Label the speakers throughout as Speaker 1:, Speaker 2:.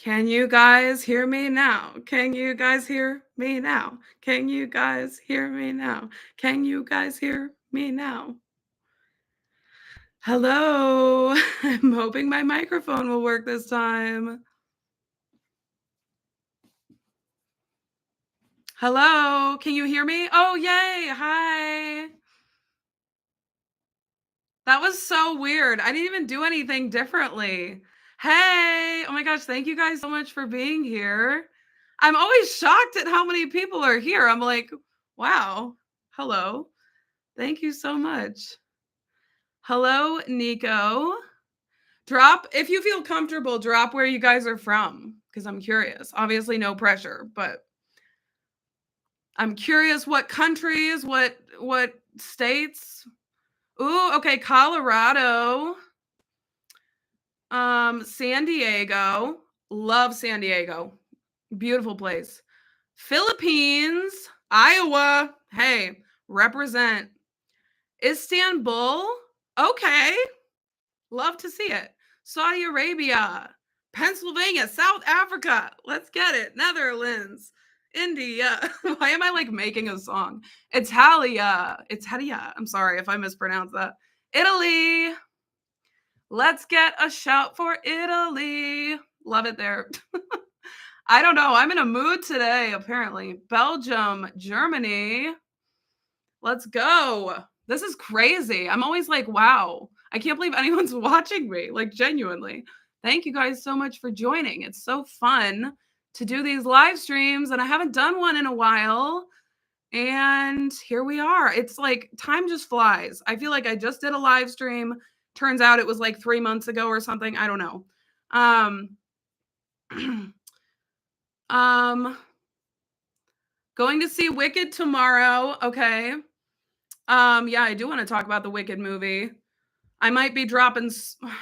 Speaker 1: Can you guys hear me now? Can you guys hear me now? Can you guys hear me now? Can you guys hear me now? Hello. I'm hoping my microphone will work this time. Hello. Can you hear me? Oh, yay. Hi. That was so weird. I didn't even do anything differently. Hey. Oh my gosh. Thank you guys so much for being here. I'm always shocked at how many people are here. I'm like, wow. Hello. Thank you so much. Hello, Nico. Drop, if you feel comfortable, drop where you guys are from, because I'm curious. Obviously, no pressure, but I'm curious what countries, what states. Ooh, okay, Colorado. San Diego. Love San Diego. Beautiful place. Philippines, Iowa. Hey, represent. Istanbul. Okay. Love to see it. Saudi Arabia, Pennsylvania, South Africa. Let's get it. Netherlands, India. Why am I like making a song? Italia. I'm sorry if I mispronounce that. Italy. Let's get a shout for Italy. Love it there. I don't know. I'm in a mood today, apparently. Belgium, Germany. Let's go. This is crazy. I'm always like, wow, I can't believe anyone's watching me, like genuinely. Thank you guys so much for joining. It's so fun to do these live streams, and I haven't done one in a while. And here we are. It's like time just flies. I feel like I just did a live stream. Turns out it was like 3 months ago or something. I don't know. Going to see Wicked tomorrow. Okay. Yeah, I do want to talk about the Wicked movie. I might be dropping.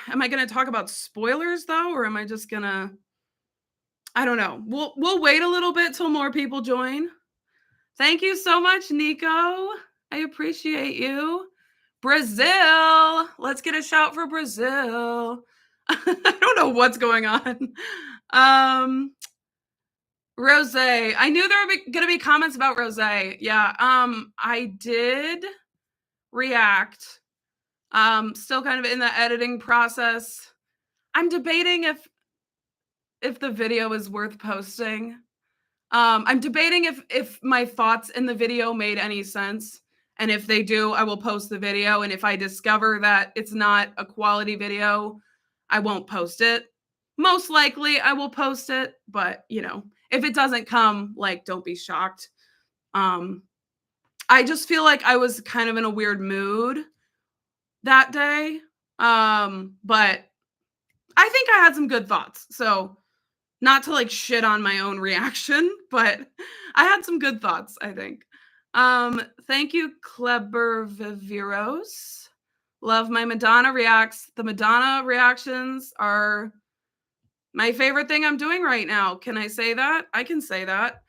Speaker 1: Am I going to talk about spoilers though, or am I just gonna? I don't know. We'll wait a little bit till more people join. Thank you so much, Nico. I appreciate you. Brazil. Let's get a shout for Brazil. I don't know what's going on. Rose. I knew there were going to be comments about Rose. Yeah. I did react. Still kind of in the editing process. I'm debating if the video is worth posting. I'm debating if my thoughts in the video made any sense. And if they do, I will post the video. And if I discover that it's not a quality video, I won't post it. Most likely I will post it, but you know, if it doesn't come, like, don't be shocked. I just feel like I was kind of in a weird mood that day. But I think I had some good thoughts. So not to like shit on my own reaction, but I had some good thoughts, I think. Thank you, Kleber Viveros. Love my Madonna reacts. The Madonna reactions are my favorite thing I'm doing right now. Can I say that? I can say that.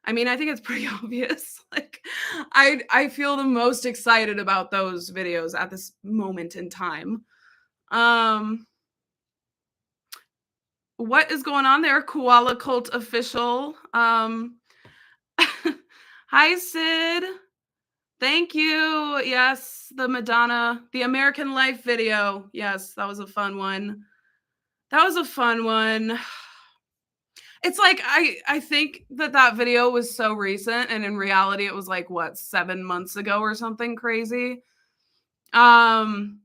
Speaker 1: I mean, I think it's pretty obvious. Like, I feel the most excited about those videos at this moment in time. What is going on there, Koala Cult official? Hi, Sid. Thank you. Yes, the Madonna, the American Life video. Yes, that was a fun one. It's like I think that video was so recent, and in reality, it was like what 7 months ago or something crazy. Movie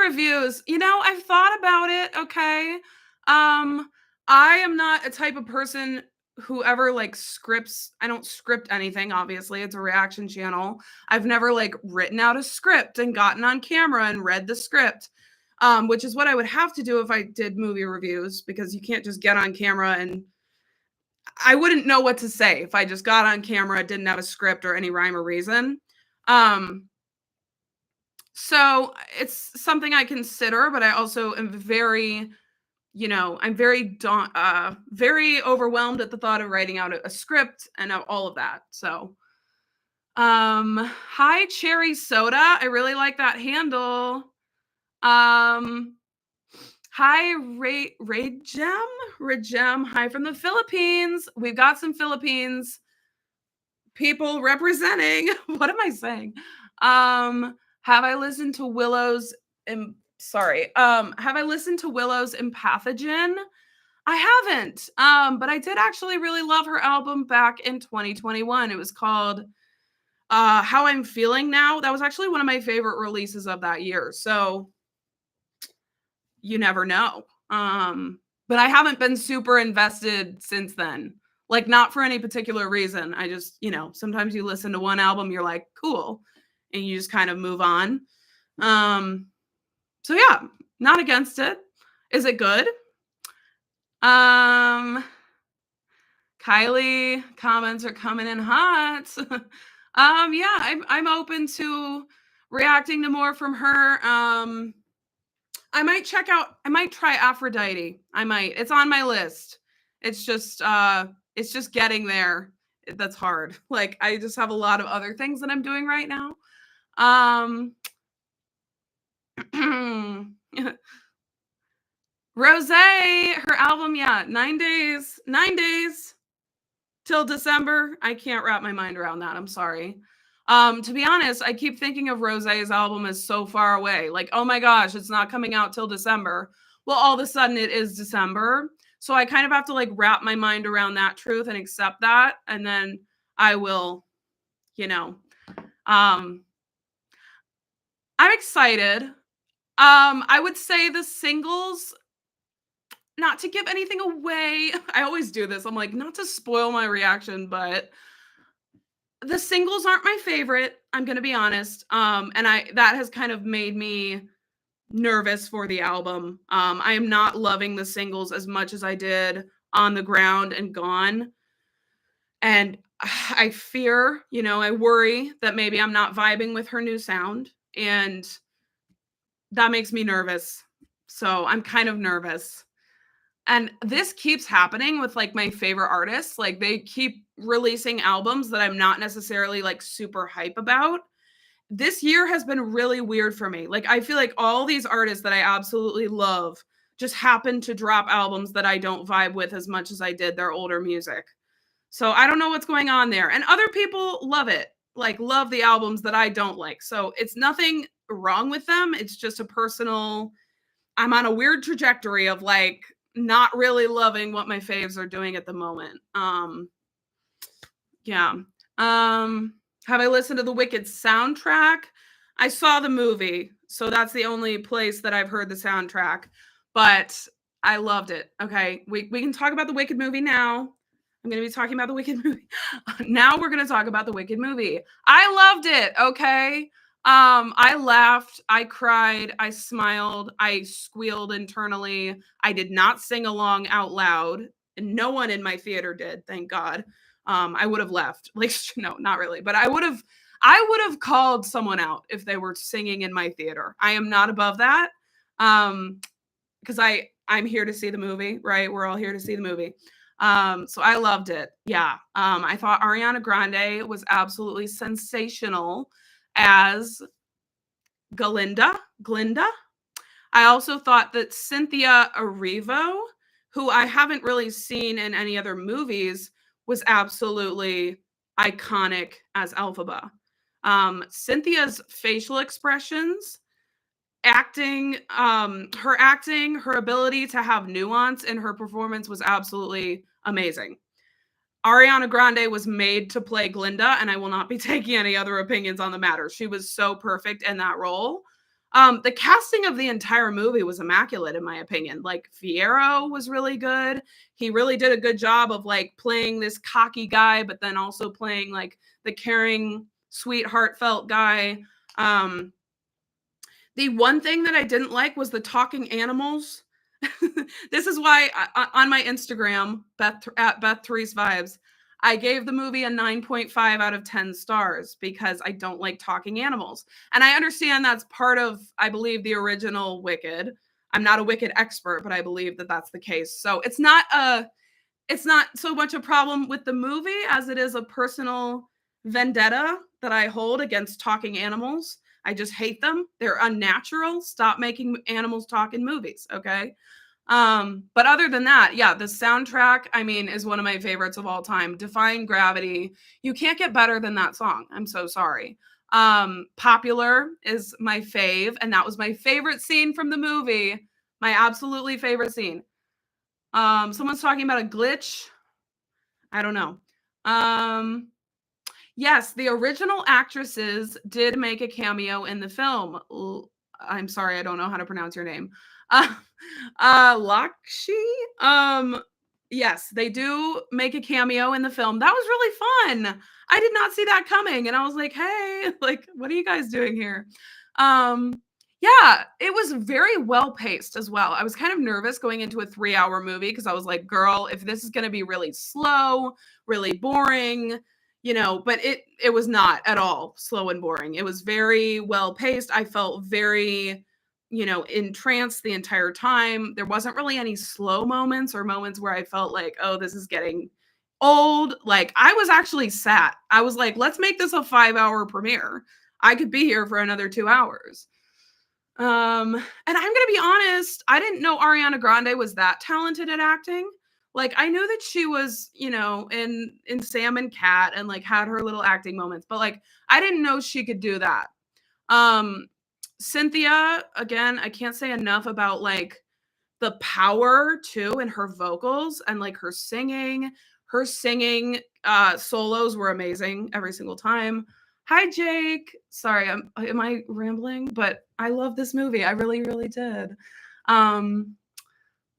Speaker 1: reviews. You know, I've thought about it. Okay, I am not a type of person who ever like scripts. I don't script anything. Obviously, it's a reaction channel. I've never like written out a script and gotten on camera and read the script. Which is what I would have to do if I did movie reviews, because you can't just get on camera and I wouldn't know what to say if I just got on camera, didn't have a script or any rhyme or reason. So it's something I consider, but I also am very, I'm very, very overwhelmed at the thought of writing out a script and all of that. So, hi, Cherry Soda. I really like that handle. Hi, Hi, Rayjem. Hi from the Philippines. We've got some Philippines people representing. What am I saying? Have I listened to Willow's have I listened to Willow's Empathogen? I haven't. But I did actually really love her album back in 2021. It was called How I'm Feeling Now. That was actually one of my favorite releases of that year. So you never know. But I haven't been super invested since then. Like, not for any particular reason. I just, sometimes you listen to one album, you're like, cool, and you just kind of move on. So yeah, not against it. Is it good? Kylie comments are coming in hot. Yeah, I'm open to reacting to more from her. I might try Aphrodite. I might. It's on my list. It's just getting there. That's hard. Like, I just have a lot of other things that I'm doing right now. Rose, her album, 9 days. 9 days till December. I can't wrap my mind around that. I'm sorry. To be honest, I keep thinking of Rosé's album as so far away. Like, oh my gosh, it's not coming out till December. Well, all of a sudden it is December. So I kind of have to like wrap my mind around that truth and accept that. And then I will, I'm excited. I would say the singles, not to give anything away. I always do this. I'm like, not to spoil my reaction, but the singles aren't my favorite. I'm going to be honest. And that has kind of made me nervous for the album. I am not loving the singles as much as I did On the Ground and Gone. And I fear, I worry that maybe I'm not vibing with her new sound, and that makes me nervous. So I'm kind of nervous. And this keeps happening with like my favorite artists. Like, they keep releasing albums that I'm not necessarily like super hype about. This year has been really weird for me. Like, I feel like all these artists that I absolutely love just happen to drop albums that I don't vibe with as much as I did their older music. So I don't know what's going on there. And other people love it, like love the albums that I don't like. So it's nothing wrong with them. It's just a personal, I'm on a weird trajectory of like not really loving what my faves are doing at the moment. Yeah. Have I listened to the Wicked soundtrack? I saw the movie, so that's the only place that I've heard the soundtrack, but I loved it. Okay, we can talk about the Wicked movie now. I'm going to be talking about the Wicked movie. Now we're going to talk about the Wicked movie. I loved it, okay? I laughed, I cried, I smiled, I squealed internally. I did not sing along out loud, and no one in my theater did, thank God. I would have left. Like, no, not really, but I would have called someone out if they were singing in my theater. I am not above that. Because I'm here to see the movie, right? We're all here to see the movie. So I loved it. Yeah. I thought Ariana Grande was absolutely sensational as Glinda. I also thought that Cynthia Erivo, who I haven't really seen in any other movies, was absolutely iconic as Elphaba. Cynthia's facial expressions, her ability to have nuance in her performance was absolutely amazing. Ariana Grande was made to play Glinda, and I will not be taking any other opinions on the matter. She was so perfect in that role. The casting of the entire movie was immaculate, in my opinion. Like, Fiyero was really good. He really did a good job of like playing this cocky guy, but then also playing like the caring, sweet, heartfelt guy. The one thing that I didn't like was the talking animals. This is why on my Instagram, at Beth Therese Vibes, I gave the movie a 9.5 out of 10 stars because I don't like talking animals. And I understand that's part of, I believe, the original Wicked. I'm not a Wicked expert, but I believe that that's the case. So it's not so much a problem with the movie as it is a personal vendetta that I hold against talking animals. I just hate them. They're unnatural. Stop making animals talk in movies, okay? But other than that, yeah, the soundtrack, I mean, is one of my favorites of all time. Defying Gravity. You can't get better than that song. I'm so sorry. Popular is my fave, and that was my favorite scene from the movie. My absolutely favorite scene. Someone's talking about a glitch. I don't know. Yes, the original actresses did make a cameo in the film. I'm sorry, I don't know how to pronounce your name. Lakshi. Yes, they do make a cameo in the film. That was really fun. I did not see that coming, and I was like, "Hey, like, what are you guys doing here?" Yeah, it was very well paced as well. I was kind of nervous going into a 3-hour movie because I was like, "Girl, if this is going to be really slow, really boring." But it was not at all slow and boring. It was very well paced. I felt very, entranced the entire time. There wasn't really any slow moments or moments where I felt like, oh, this is getting old. Like, I was actually sat. I was like, let's make this a 5-hour premiere. I could be here for another 2 hours. And I'm gonna be honest, I didn't know Ariana Grande was that talented at acting. Like, I knew that she was, in Sam and Cat and like had her little acting moments, but like I didn't know she could do that. Cynthia, again, I can't say enough about like the power too in her vocals and like her singing. Her singing solos were amazing every single time. Hi, Jake. Sorry, am I rambling? But I love this movie. I really, really did.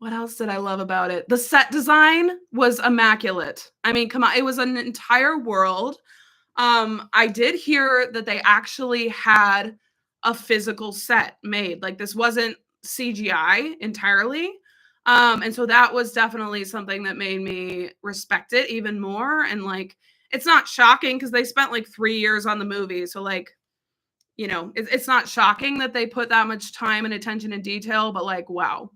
Speaker 1: What else did I love about it? The set design was immaculate. I mean, come on, it was an entire world. I did hear that they actually had a physical set made. Like, this wasn't CGI entirely. And so that was definitely something that made me respect it even more. And like, it's not shocking because they spent like 3 years on the movie. So like, it's not shocking that they put that much time and attention and detail, but like, wow.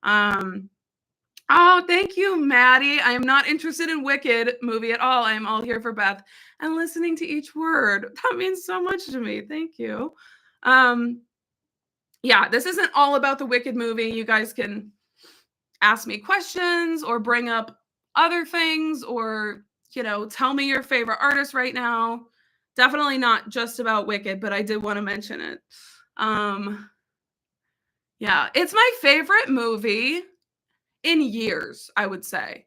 Speaker 1: Oh, thank you, Maddie. I am not interested in Wicked movie at all. I am all here for Beth and listening to each word. That means so much to me. Thank you. Yeah, this isn't all about the Wicked movie. You guys can ask me questions or bring up other things or, tell me your favorite artist right now. Definitely not just about Wicked, but I did want to mention it. Yeah, it's my favorite movie in years, I would say.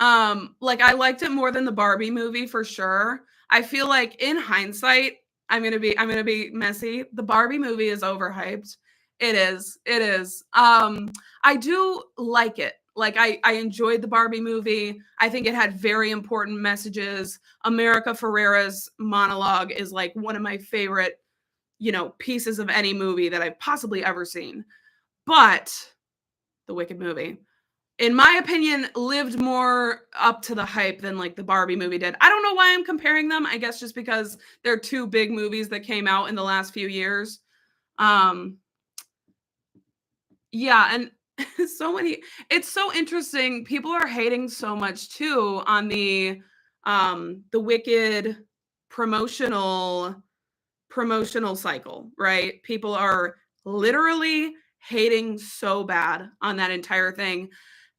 Speaker 1: Like, I liked it more than the Barbie movie for sure. I feel like in hindsight, I'm gonna be messy. The Barbie movie is overhyped. It is. It is. I do like it. Like, I enjoyed the Barbie movie. I think it had very important messages. America Ferrera's monologue is like one of my favorite, pieces of any movie that I've possibly ever seen. But the Wicked movie, in my opinion, lived more up to the hype than like the Barbie movie did. I don't know why I'm comparing them. I guess just because they're two big movies that came out in the last few years. Yeah, and it's so interesting. People are hating so much too on the Wicked promotional cycle, right? People are literally hating so bad on that entire thing.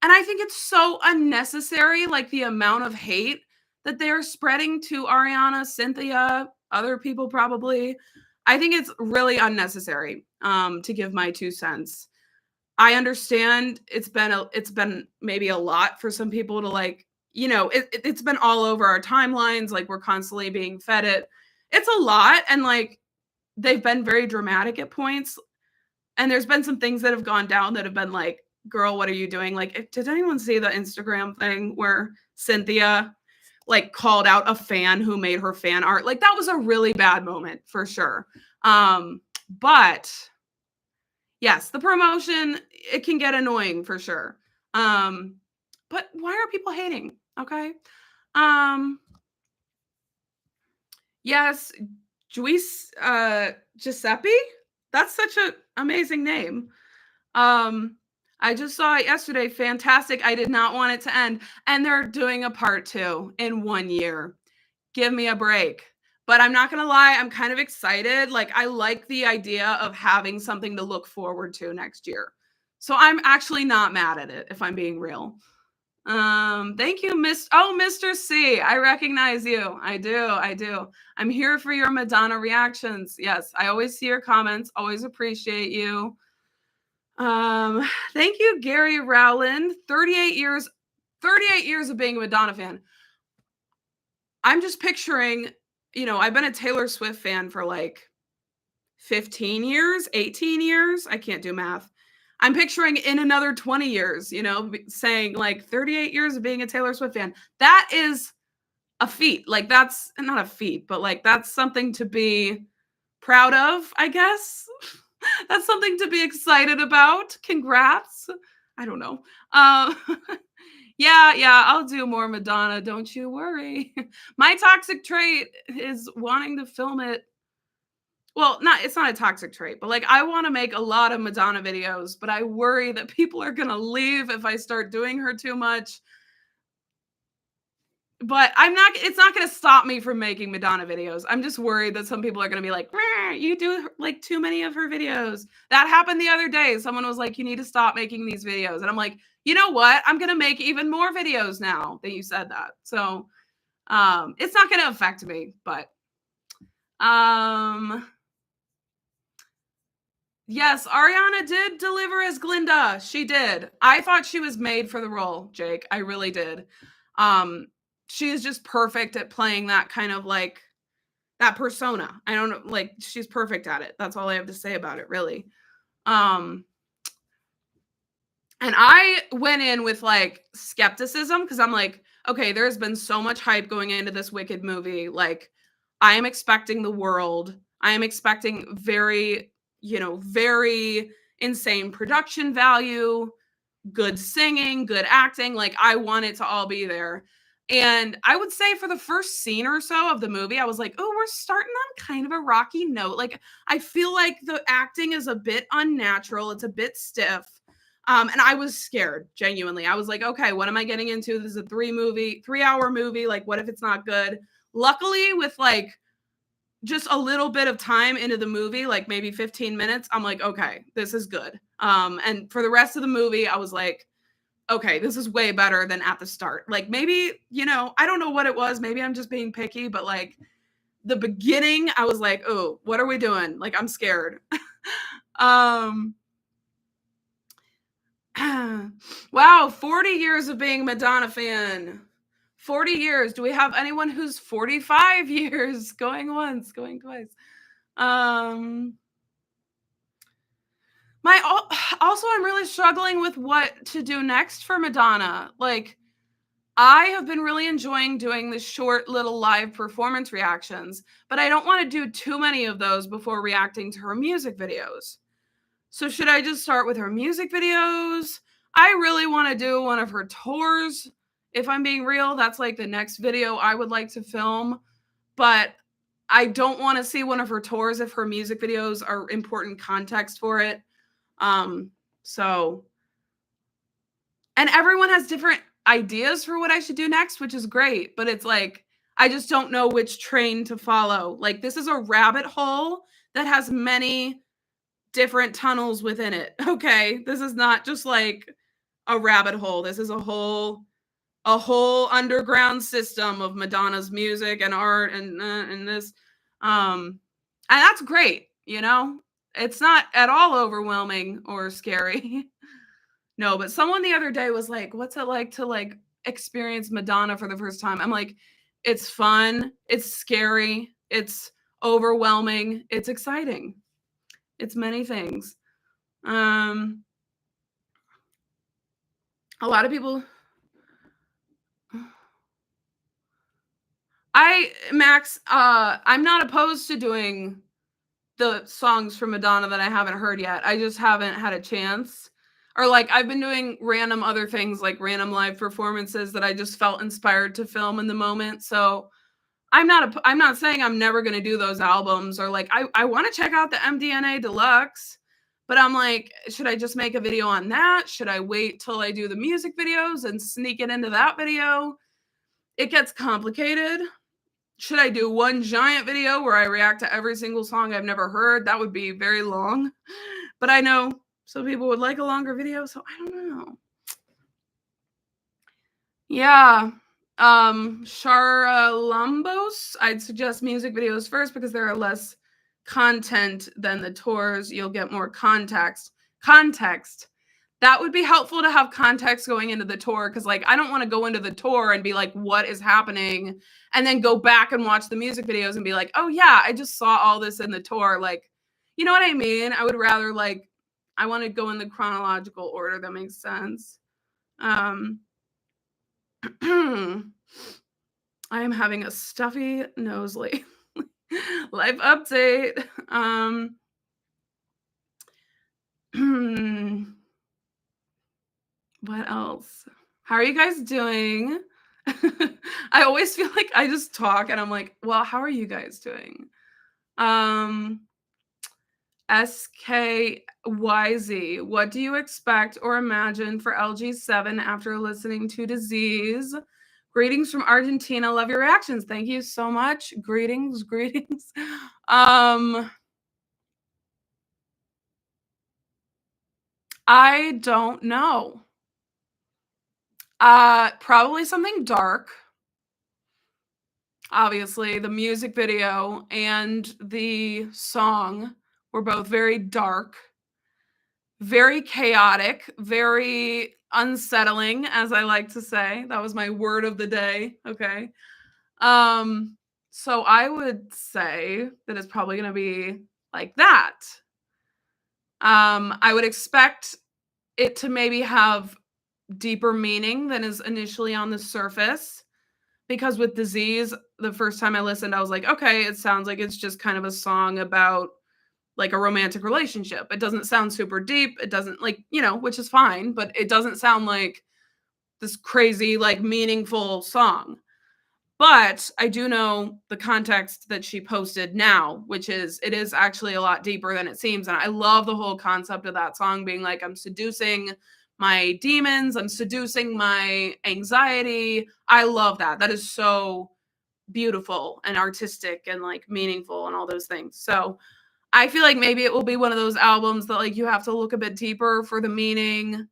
Speaker 1: And I think it's so unnecessary, like the amount of hate that they're spreading to Ariana, Cynthia, other people probably. I think it's really unnecessary, to give my 2 cents. I understand it's been maybe a lot for some people to like, it's been all over our timelines. Like, we're constantly being fed it. It's a lot. And like, they've been very dramatic at points. And there's been some things that have gone down that have been like, girl, what are you doing? Like, did anyone see the Instagram thing where Cynthia like called out a fan who made her fan art? Like, that was a really bad moment for sure. But yes, the promotion, it can get annoying for sure. But why are people hating? Okay. Yes, Giuseppe. That's such an amazing name. I just saw it yesterday. Fantastic. I did not want it to end. And they're doing a part 2 in 1 year. Give me a break. But I'm not gonna lie, I'm kind of excited. Like, I like the idea of having something to look forward to next year. So I'm actually not mad at it, if I'm being real. Thank you, Mr. C. I recognize you. I do. I'm here for your Madonna reactions. Yes, I always see your comments, always appreciate you. Thank you, Gary Rowland. 38 years of being a Madonna fan. I'm just picturing, I've been a Taylor Swift fan for like 15 years, 18 years. I can't do math. I'm picturing in another 20 years, saying like 38 years of being a Taylor Swift fan. That is a feat. Like, that's not a feat, but like, that's something to be proud of, I guess. That's something to be excited about. Congrats. I don't know. Yeah, I'll do more Madonna. Don't you worry. My toxic trait is wanting to film it. Well, it's not a toxic trait, but like, I want to make a lot of Madonna videos, but I worry that people are going to leave if I start doing her too much. But it's not going to stop me from making Madonna videos. I'm just worried that some people are going to be like, you do like too many of her videos. That happened the other day. Someone was like, you need to stop making these videos. And I'm like, you know what? I'm going to make even more videos now that you said that. So, it's not going to affect me, but, yes, Ariana did deliver as Glinda. She did. I thought she was made for the role, Jake. I really did. She is just perfect at playing that kind of like that persona. I don't know, like, she's perfect at it. That's all I have to say about it, really. And I went in with like skepticism because I'm like, okay, there's been so much hype going into this Wicked movie. Like, I am expecting the world. I am expecting very insane production value, good singing, good acting. Like, I want it to all be there. And I would say for the first scene or so of the movie, I was like, oh, we're starting on kind of a rocky note. Like, I feel like the acting is a bit unnatural. It's a bit stiff. And I was scared, genuinely. I was like, okay, what am I getting into? This is a 3-hour movie. Like, what if it's not good? Luckily, with like just a little bit of time into the movie, like maybe 15 minutes, I'm like, okay, this is good. And for the rest of the movie, I was like, okay, this is way better than at the start. Like, maybe, I don't know what it was. Maybe I'm just being picky, but like the beginning, I was like, oh, what are we doing? Like, I'm scared. Wow, 40 years of being a Madonna fan. 40 years. Do we have anyone who's 45 years? Going once, going twice. Also, I'm really struggling with what to do next for Madonna. Like, I have been really enjoying doing the short little live performance reactions, but I don't want to do too many of those before reacting to her music videos. So should I just start with her music videos? I really want to do one of her tours. If I'm being real, that's like the next video I would like to film. But I don't want to see one of her tours if her music videos are important context for it. And everyone has different ideas for what I should do next, which is great. But it's like, I just don't know which train to follow. Like, this is a rabbit hole that has many different tunnels within it. Okay, this is not just like a rabbit hole. This is a whole underground system of Madonna's music and art and this, and that's great. It's not at all overwhelming or scary. No, but someone the other day was like, what's it like to like experience Madonna for the first time? I'm like, it's fun, it's scary, it's overwhelming, it's exciting. It's many things. A lot of people. Max, I'm not opposed to doing the songs from Madonna that I haven't heard yet. I just haven't had a chance. Or like, I've been doing random other things, like random live performances that I just felt inspired to film in the moment. So I'm not saying I'm never going to do those albums, or like, I want to check out the MDNA Deluxe, but I'm like, should I just make a video on that? Should I wait till I do the music videos and sneak it into that video? It gets complicated. Should I do one giant video where I react to every single song I've never heard? That would be very long. But I know some people would like a longer video, so I don't know. Yeah. Charalambos, I'd suggest music videos first because there are less content than the tours. You'll get more context. That would be helpful to have context going into the tour because, like, I don't want to go into the tour and be like, what is happening? And then go back and watch the music videos and be like, oh, yeah, I just saw all this in the tour. Like, you know what I mean? I would rather, like, I want to go in the chronological order. That makes sense. I am having a stuffy nose lately. Life update. What else? How are you guys doing? I always feel like I just talk and I'm like, well, how are you guys doing? SKYZ, what do you expect or imagine for LG7 after listening to Disease? Greetings from Argentina. Love your reactions. Thank you so much. Greetings. I don't know. Probably something dark. Obviously, the music video and the song were both very dark, very chaotic, very unsettling, as I like to say. That was my word of the day. Okay. So I would say that it's probably going to be like that. I would expect it to maybe have deeper meaning than is initially on the surface. Because with Disease, the first time I listened, I was like, okay, it sounds like it's just kind of a song about like a romantic relationship. It doesn't sound super deep. It doesn't like, which is fine, but it doesn't sound like this crazy, like meaningful song. But I do know the context that she posted now, which is it is actually a lot deeper than it seems. And I love the whole concept of that song being like, I'm seducing my demons, I'm seducing my anxiety. I love that. That is so beautiful and artistic and like meaningful and all those things. So I feel like maybe it will be one of those albums that like you have to look a bit deeper for the meaning.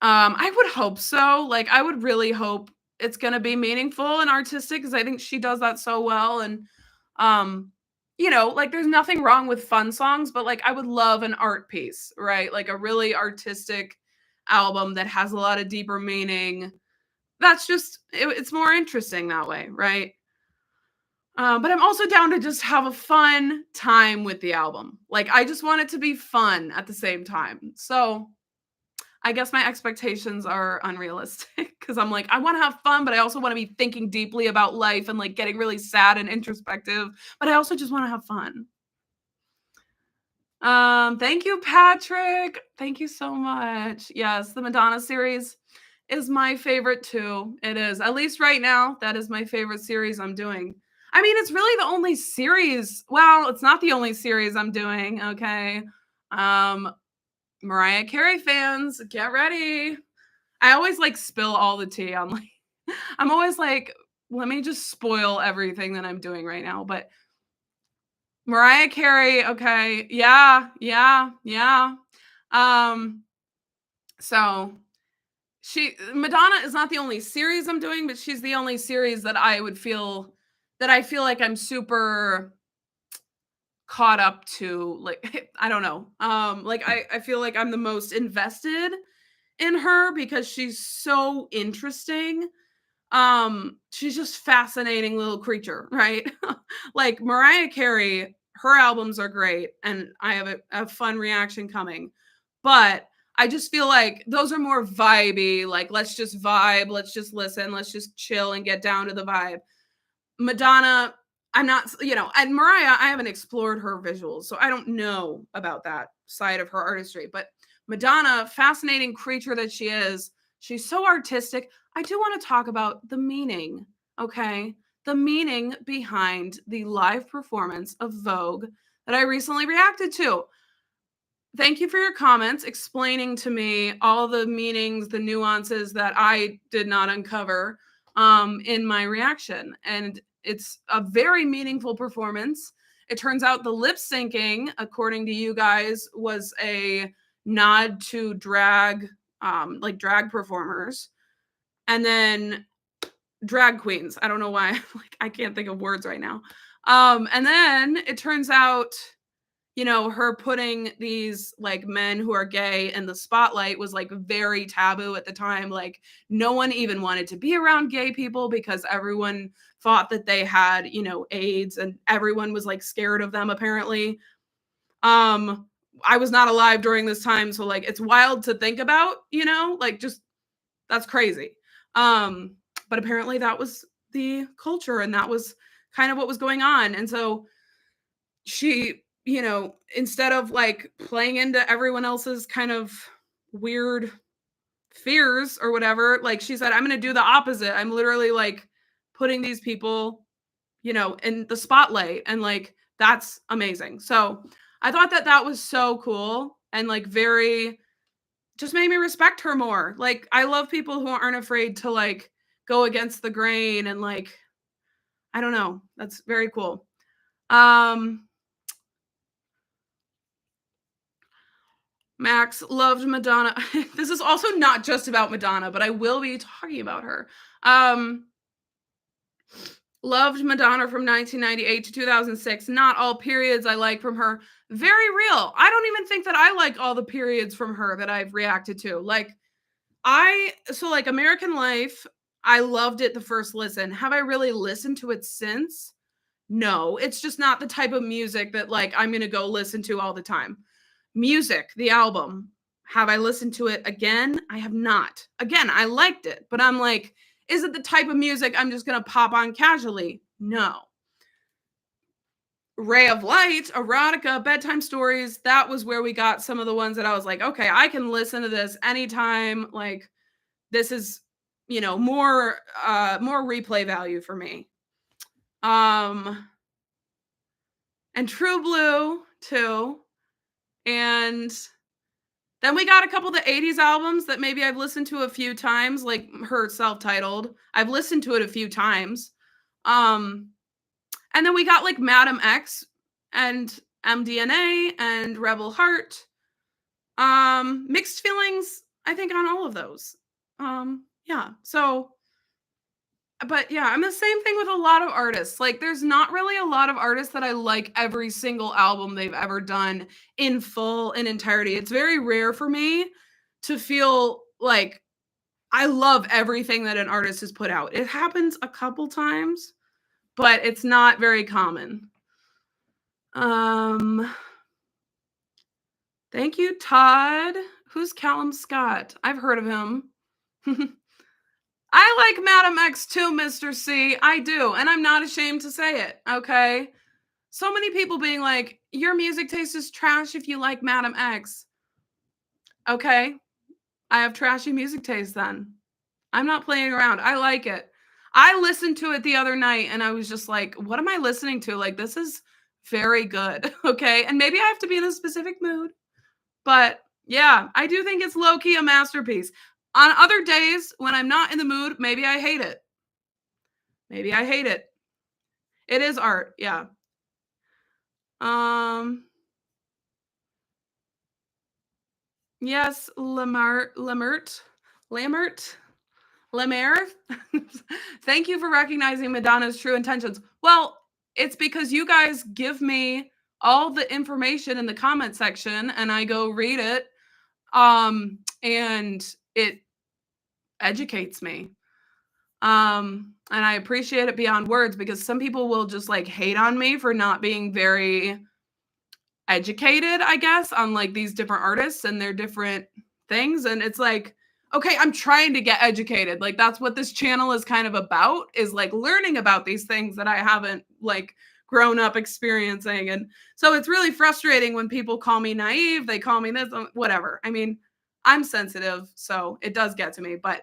Speaker 1: I would hope so. Like I would really hope it's going to be meaningful and artistic because I think she does that so well. And like there's nothing wrong with fun songs, but like I would love an art piece, right? Like a really artistic album that has a lot of deeper meaning. That's just it's more interesting that way, right? But I'm also down to just have a fun time with the album. Like I just want it to be fun at the same time. So I guess my expectations are unrealistic because I'm like, I want to have fun, but I also want to be thinking deeply about life and like getting really sad and introspective. But I also just want to have fun. Thank you, Patrick. Thank you so much. Yes, the Madonna series is my favorite too. It is. At least right now, that is my favorite series I'm doing. I mean, it's really the only series. Well, it's not the only series I'm doing, okay? Mariah Carey fans, get ready. I always like spill all the tea. I'm always like, let me just spoil everything that I'm doing right now. But Mariah Carey, okay. Yeah. So Madonna is not the only series I'm doing, but she's the only series that I feel like I'm super caught up to. Like, I don't know. I feel like I'm the most invested in her because she's so interesting. She's just fascinating little creature, right? Like Mariah Carey, her albums are great and I have a fun reaction coming. But I just feel like those are more vibey, like let's just vibe, let's just listen, let's just chill and get down to the vibe. Madonna, I'm not, and Mariah, I haven't explored her visuals, so I don't know about that side of her artistry. But Madonna, fascinating creature that she is, she's so artistic. I do want to talk about the meaning, okay? The meaning behind the live performance of Vogue that I recently reacted to. Thank you for your comments explaining to me all the meanings, the nuances that I did not uncover. in my reaction. And it's a very meaningful performance. It turns out the lip syncing, according to you guys, was a nod to drag, like drag performers. And then drag queens. I don't know why. Like, I can't think of words right now. And then it turns out, you know, her putting these like men who are gay in the spotlight was like very taboo at the time. Like, no one even wanted to be around gay people because everyone thought that they had, you know, AIDS, and everyone was like scared of them apparently. I was not alive during this time, so like it's wild to think about, you know, like just that's crazy. But apparently that was the culture, and that was kind of what was going on. And so she, you know, instead of like playing into everyone else's kind of weird fears or whatever, like she said, I'm going to do the opposite. I'm literally like putting these people, you know, in the spotlight, and like that's amazing. So I thought that that was so cool, and like very just made me respect her more. Like, I love people who aren't afraid to like go against the grain, and like I don't know, that's very cool. Max loved Madonna. This is also not just about Madonna, but I will be talking about her. Loved Madonna from 1998 to 2006. Not all periods I like from her. Very real. I don't even think that I like all the periods from her that I've reacted to. Like, so like American Life, I loved it the first listen. Have I really listened to it since? No, it's just not the type of music that like I'm going to go listen to all the time. Music, the album, have I listened to it again? I have not. Again, I liked it, but I'm like, is it the type of music I'm just going to pop on casually? No. Ray of Light, erotica, bedtime stories, that was where we got some of the ones that I was like, okay, I can listen to this anytime. Like, this is, you know, more replay value for me. And True Blue too. And then we got a couple of the 80s albums that maybe I've listened to a few times, like her self-titled. I've listened to it a few times. And then we got like Madam X and MDNA and Rebel Heart. Mixed feelings, I think, on all of those. Yeah. So, but yeah, I'm the same thing with a lot of artists. Like, there's not really a lot of artists that I like every single album they've ever done in full, in entirety. It's very rare for me to feel like I love everything that an artist has put out. It happens a couple times, but it's not very common. Thank you, Todd. Who's Callum Scott? I've heard of him. I like Madam X too, Mr. C. I do, and I'm not ashamed to say it, okay? So many people being like, your music taste is trash if you like Madam X. Okay, I have trashy music taste then. I'm not playing around. I like it. I listened to it the other night and I was just like, what am I listening to? Like, this is very good, okay? And maybe I have to be in a specific mood. But yeah, I do think it's low-key a masterpiece. On other days, when I'm not in the mood, maybe I hate it. Maybe I hate it. It is art, yeah. Yes, Lamert. Thank you for recognizing Madonna's true intentions. Well, it's because you guys give me all the information in the comment section and I go read it. And it educates me. And I appreciate it beyond words, because some people will just like hate on me for not being very educated, I guess, on like these different artists and their different things. And it's like, okay, I'm trying to get educated. Like, that's what this channel is kind of about, is like learning about these things that I haven't like grown up experiencing. And so it's really frustrating when people call me naive, they call me this, whatever. I mean, I'm sensitive, so it does get to me, but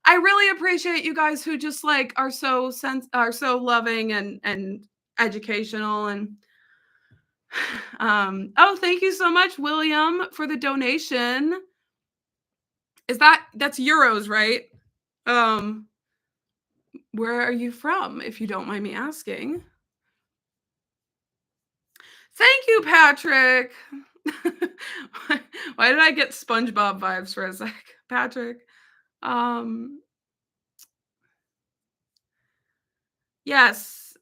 Speaker 1: I really appreciate you guys who just like are so loving and educational. And oh, thank you so much, William, for the donation. That's euros, right? Where are you from, if you don't mind me asking? Thank you, Patrick. Why did I get SpongeBob vibes for a sec? Patrick. Um, yes,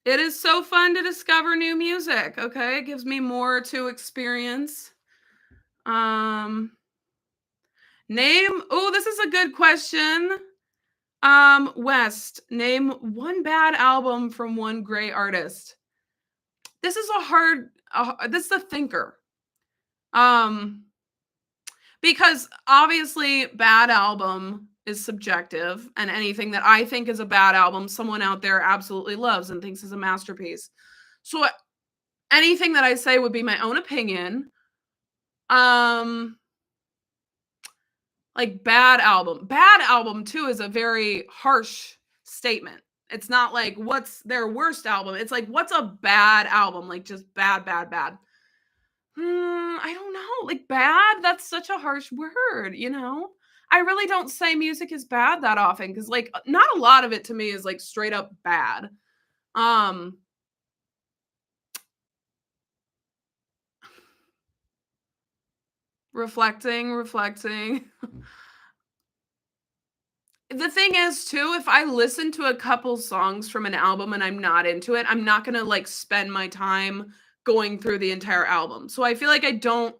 Speaker 1: it is so fun to discover new music, okay? It gives me more to experience. Um, this is a good question. West, name one bad album from one great artist. This is this is a thinker. Um, because obviously bad album is subjective, and anything that I think is a bad album, someone out there absolutely loves and thinks is a masterpiece. So anything that I say would be my own opinion. Like bad album. Bad album too is a very harsh statement. It's not like what's their worst album. It's like what's a bad album? Like just bad, bad, bad. I don't know. Like bad, that's such a harsh word, you know? I really don't say music is bad that often because like not a lot of it to me is like straight up bad. Um reflecting. The thing is too, if I listen to a couple songs from an album and I'm not into it, I'm not gonna like spend my time going through the entire album. So I feel like I don't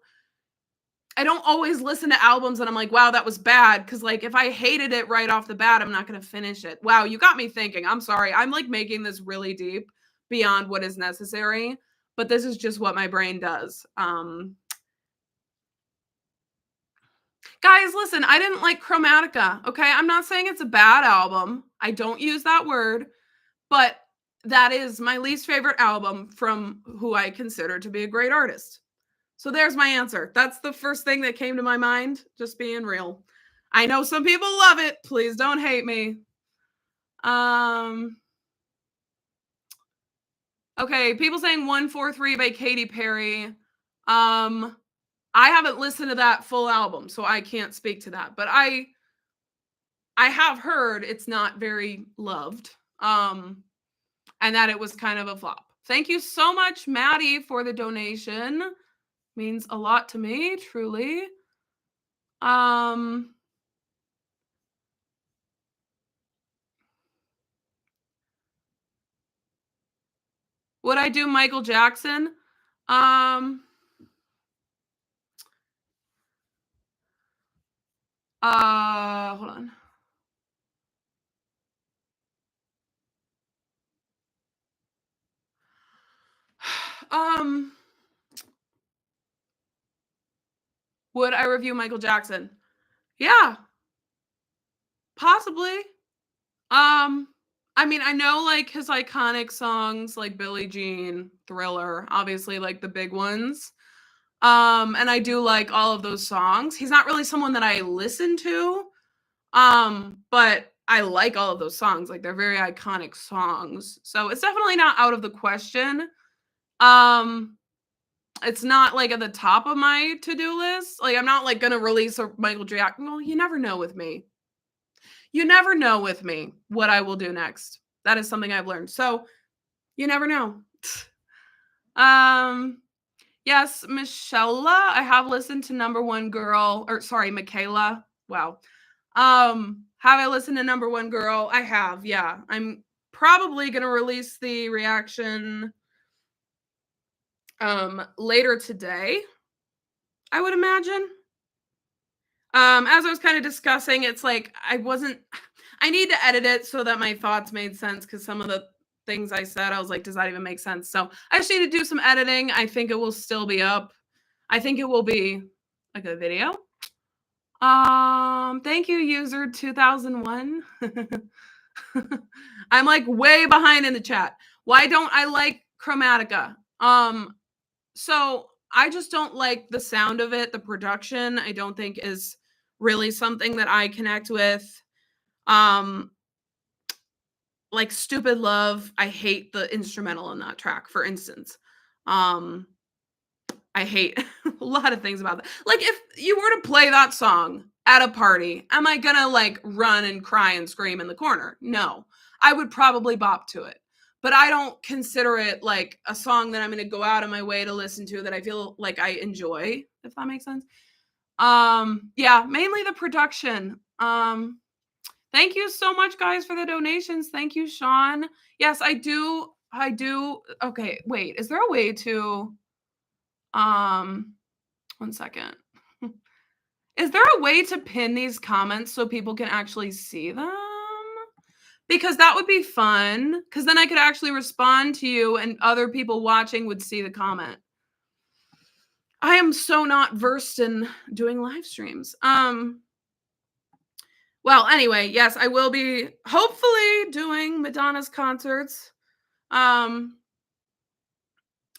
Speaker 1: always listen to albums and I'm like, wow, that was bad. Cause like if I hated it right off the bat, I'm not gonna finish it. Wow, you got me thinking. I'm sorry. I'm like making this really deep beyond what is necessary, but this is just what my brain does. Guys, listen, I didn't like Chromatica. Okay. I'm not saying it's a bad album. I don't use that word, but that is my least favorite album from who I consider to be a great artist. So there's my answer. That's the first thing that came to my mind, just being real. I know some people love it. Please don't hate me. Okay, people saying 143 by Katy Perry. I haven't listened to that full album, so I can't speak to that, but I have heard it's not very loved. And that it was kind of a flop. Thank you so much, Maddie, for the donation. Means a lot to me, truly. Would I do Michael Jackson? Hold on. Would I review Michael Jackson? Yeah, possibly. I mean, I know like his iconic songs like Billie Jean, Thriller, obviously like the big ones. And I do like all of those songs. He's not really someone that I listen to. But I like all of those songs. Like they're very iconic songs. So it's definitely not out of the question. It's not like at the top of my to-do list. Like I'm not like gonna release a Michael Jackson. Well, you never know with me. You never know with me what I will do next. That is something I've learned. So you never know. Yes, Michelle, I have listened to Number One Girl, or sorry, Michaela. Wow. Have I listened to Number One Girl? I have, yeah. I'm probably gonna release the reaction later today, I would imagine. As I was kind of discussing, it's like I need to edit it so that my thoughts made sense because some of the things I said, I was like, does that even make sense? So I just need to do some editing. I think it will still be up. I think it will be a good video. Thank you, user 2001. I'm like way behind in the chat. Why don't I like Chromatica? So I just don't like the sound of it. The production, I don't think is really something that I connect with. Like Stupid Love, I hate the instrumental in that track, for instance. I hate a lot of things about that. Like if you were to play that song at a party. Am I gonna like run and cry and scream in the corner? No. I would probably bop to it. But I don't consider it like a song that I'm gonna go out of my way to listen to that I feel like I enjoy, if that makes sense. Yeah, mainly the production. Thank you so much, guys, for the donations. Thank you, Sean. Yes, I do. Okay, wait. Is there a way to 1 second. Is there a way to pin these comments so people can actually see them? Because that would be fun. Because then I could actually respond to you and other people watching would see the comment. I am so not versed in doing live streams. Well, anyway, yes, I will be hopefully doing Madonna's concerts. I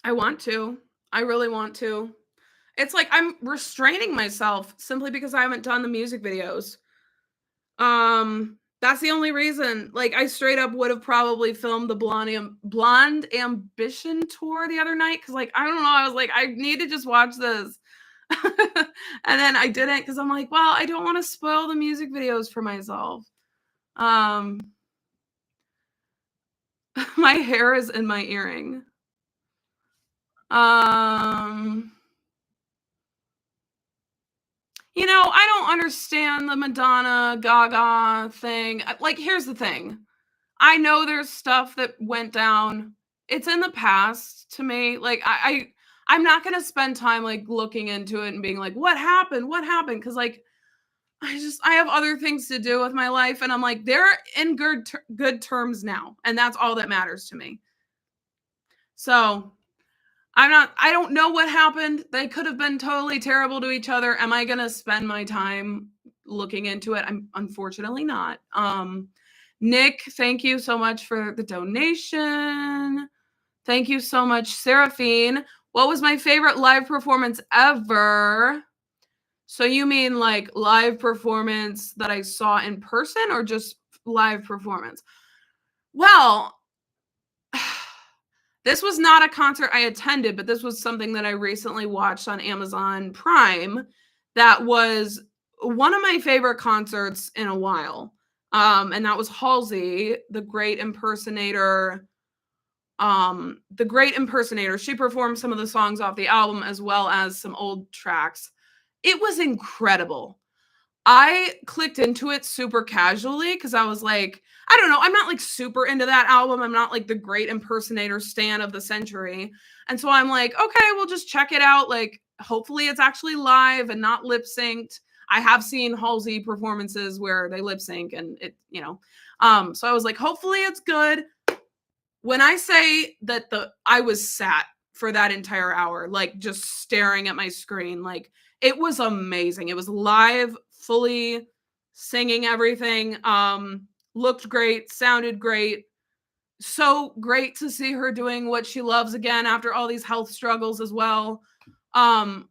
Speaker 1: want to. I really want to. It's like I'm restraining myself simply because I haven't done the music videos. That's the only reason. Like I straight up would have probably filmed the Blonde Ambition tour the other night cuz like I don't know, I was like I need to just watch this. And then I didn't cuz I'm like, well, I don't want to spoil the music videos for myself. My hair is in my earring. You know, I don't understand the Madonna Gaga thing. Like, here's the thing. I know there's stuff that went down. It's in the past to me. Like, I'm not gonna spend time like looking into it and being like, what happened? What happened? Because like, I have other things to do with my life, and I'm like, they're in good terms now, and that's all that matters to me. So I don't know what happened. They could have been totally terrible to each other. Am I going to spend my time looking into it? I'm unfortunately not. Nick, thank you so much for the donation. Thank you so much, Seraphine. What was my favorite live performance ever? So you mean like live performance that I saw in person or just live performance? Well, this was not a concert I attended, but this was something that I recently watched on Amazon Prime that was one of my favorite concerts in a while. And that was Halsey, the great impersonator. The great impersonator. She performed some of the songs off the album as well as some old tracks. It was incredible. I clicked into it super casually because I was like, I don't know, I'm not like super into that album. I'm not like the great impersonator stan of the century. And so I'm like, okay, we'll just check it out. Like, hopefully it's actually live and not lip synced. I have seen Halsey performances where they lip sync and it, you know. So I was like, hopefully it's good. When I say that I was sat for that entire hour, like just staring at my screen, like it was amazing. It was live, fully singing everything. Looked great, sounded great. So great to see her doing what she loves again after all these health struggles as well. I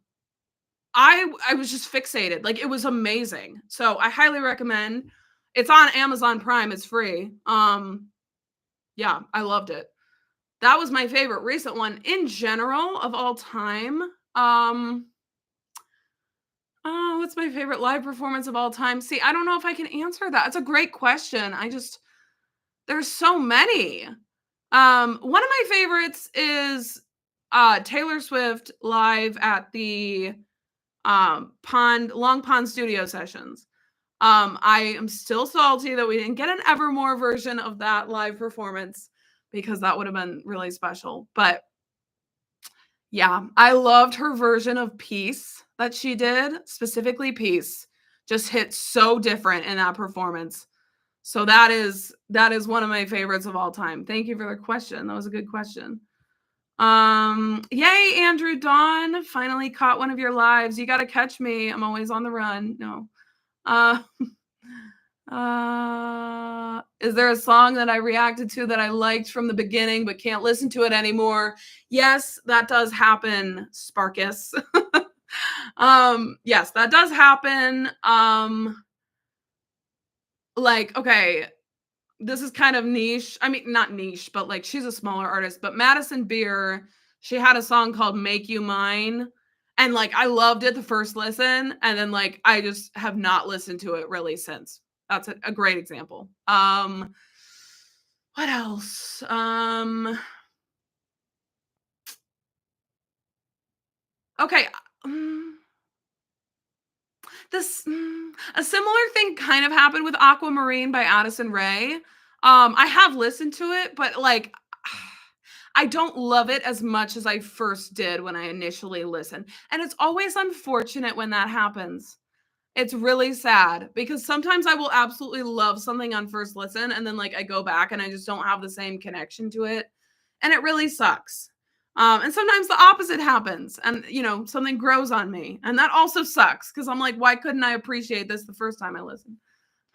Speaker 1: was just fixated. Like it was amazing. So I highly recommend. It's on Amazon Prime. It's free. Yeah, I loved it. That was my favorite recent one in general of all time. What's my favorite live performance of all time? See, I don't know if I can answer that. It's a great question. There's so many. One of my favorites is Taylor Swift live at the Long Pond Studio Sessions. I am still salty that we didn't get an Evermore version of that live performance because that would have been really special. But yeah, I loved her version of Peace that she did, specifically Peace. Just hit so different in that performance. So that is one of my favorites of all time. Thank you for the question. That was a good question. Yay, Andrew Dawn. Finally caught one of your lives. You got to catch me. I'm always on the run. No. Is there a song that I reacted to that I liked from the beginning but can't listen to it anymore? Yes, that does happen, Sparkus. Yes, that does happen. Like, okay, this is kind of niche. I mean, not niche, but like she's a smaller artist. But Madison Beer, she had a song called Make You Mine. And like I loved it the first listen, and then like I just have not listened to it really since. That's a great example. What else? Okay. um, a similar thing kind of happened with Aquamarine by Addison Rae. I have listened to it, but like I don't love it as much as I first did when I initially listened. And it's always unfortunate when that happens. It's really sad because sometimes I will absolutely love something on first listen and then like I go back and I just don't have the same connection to it. And it really sucks. And sometimes the opposite happens and something grows on me. And that also sucks because I'm like, why couldn't I appreciate this the first time I listened?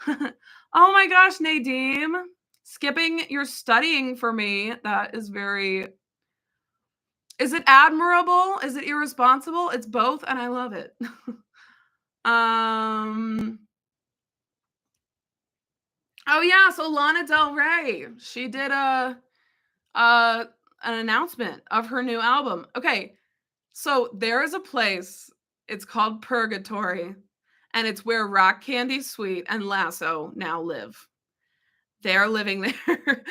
Speaker 1: Oh my gosh, Nadine. Skipping your studying for me. That is very. Is it admirable? Is it irresponsible? It's both, and I love it. um Oh yeah, so Lana Del Rey, she did uh an announcement of her new album. Okay, so there is a place, it's called Purgatory, and it's where Rock Candy Sweet and Lasso now live. They're living there.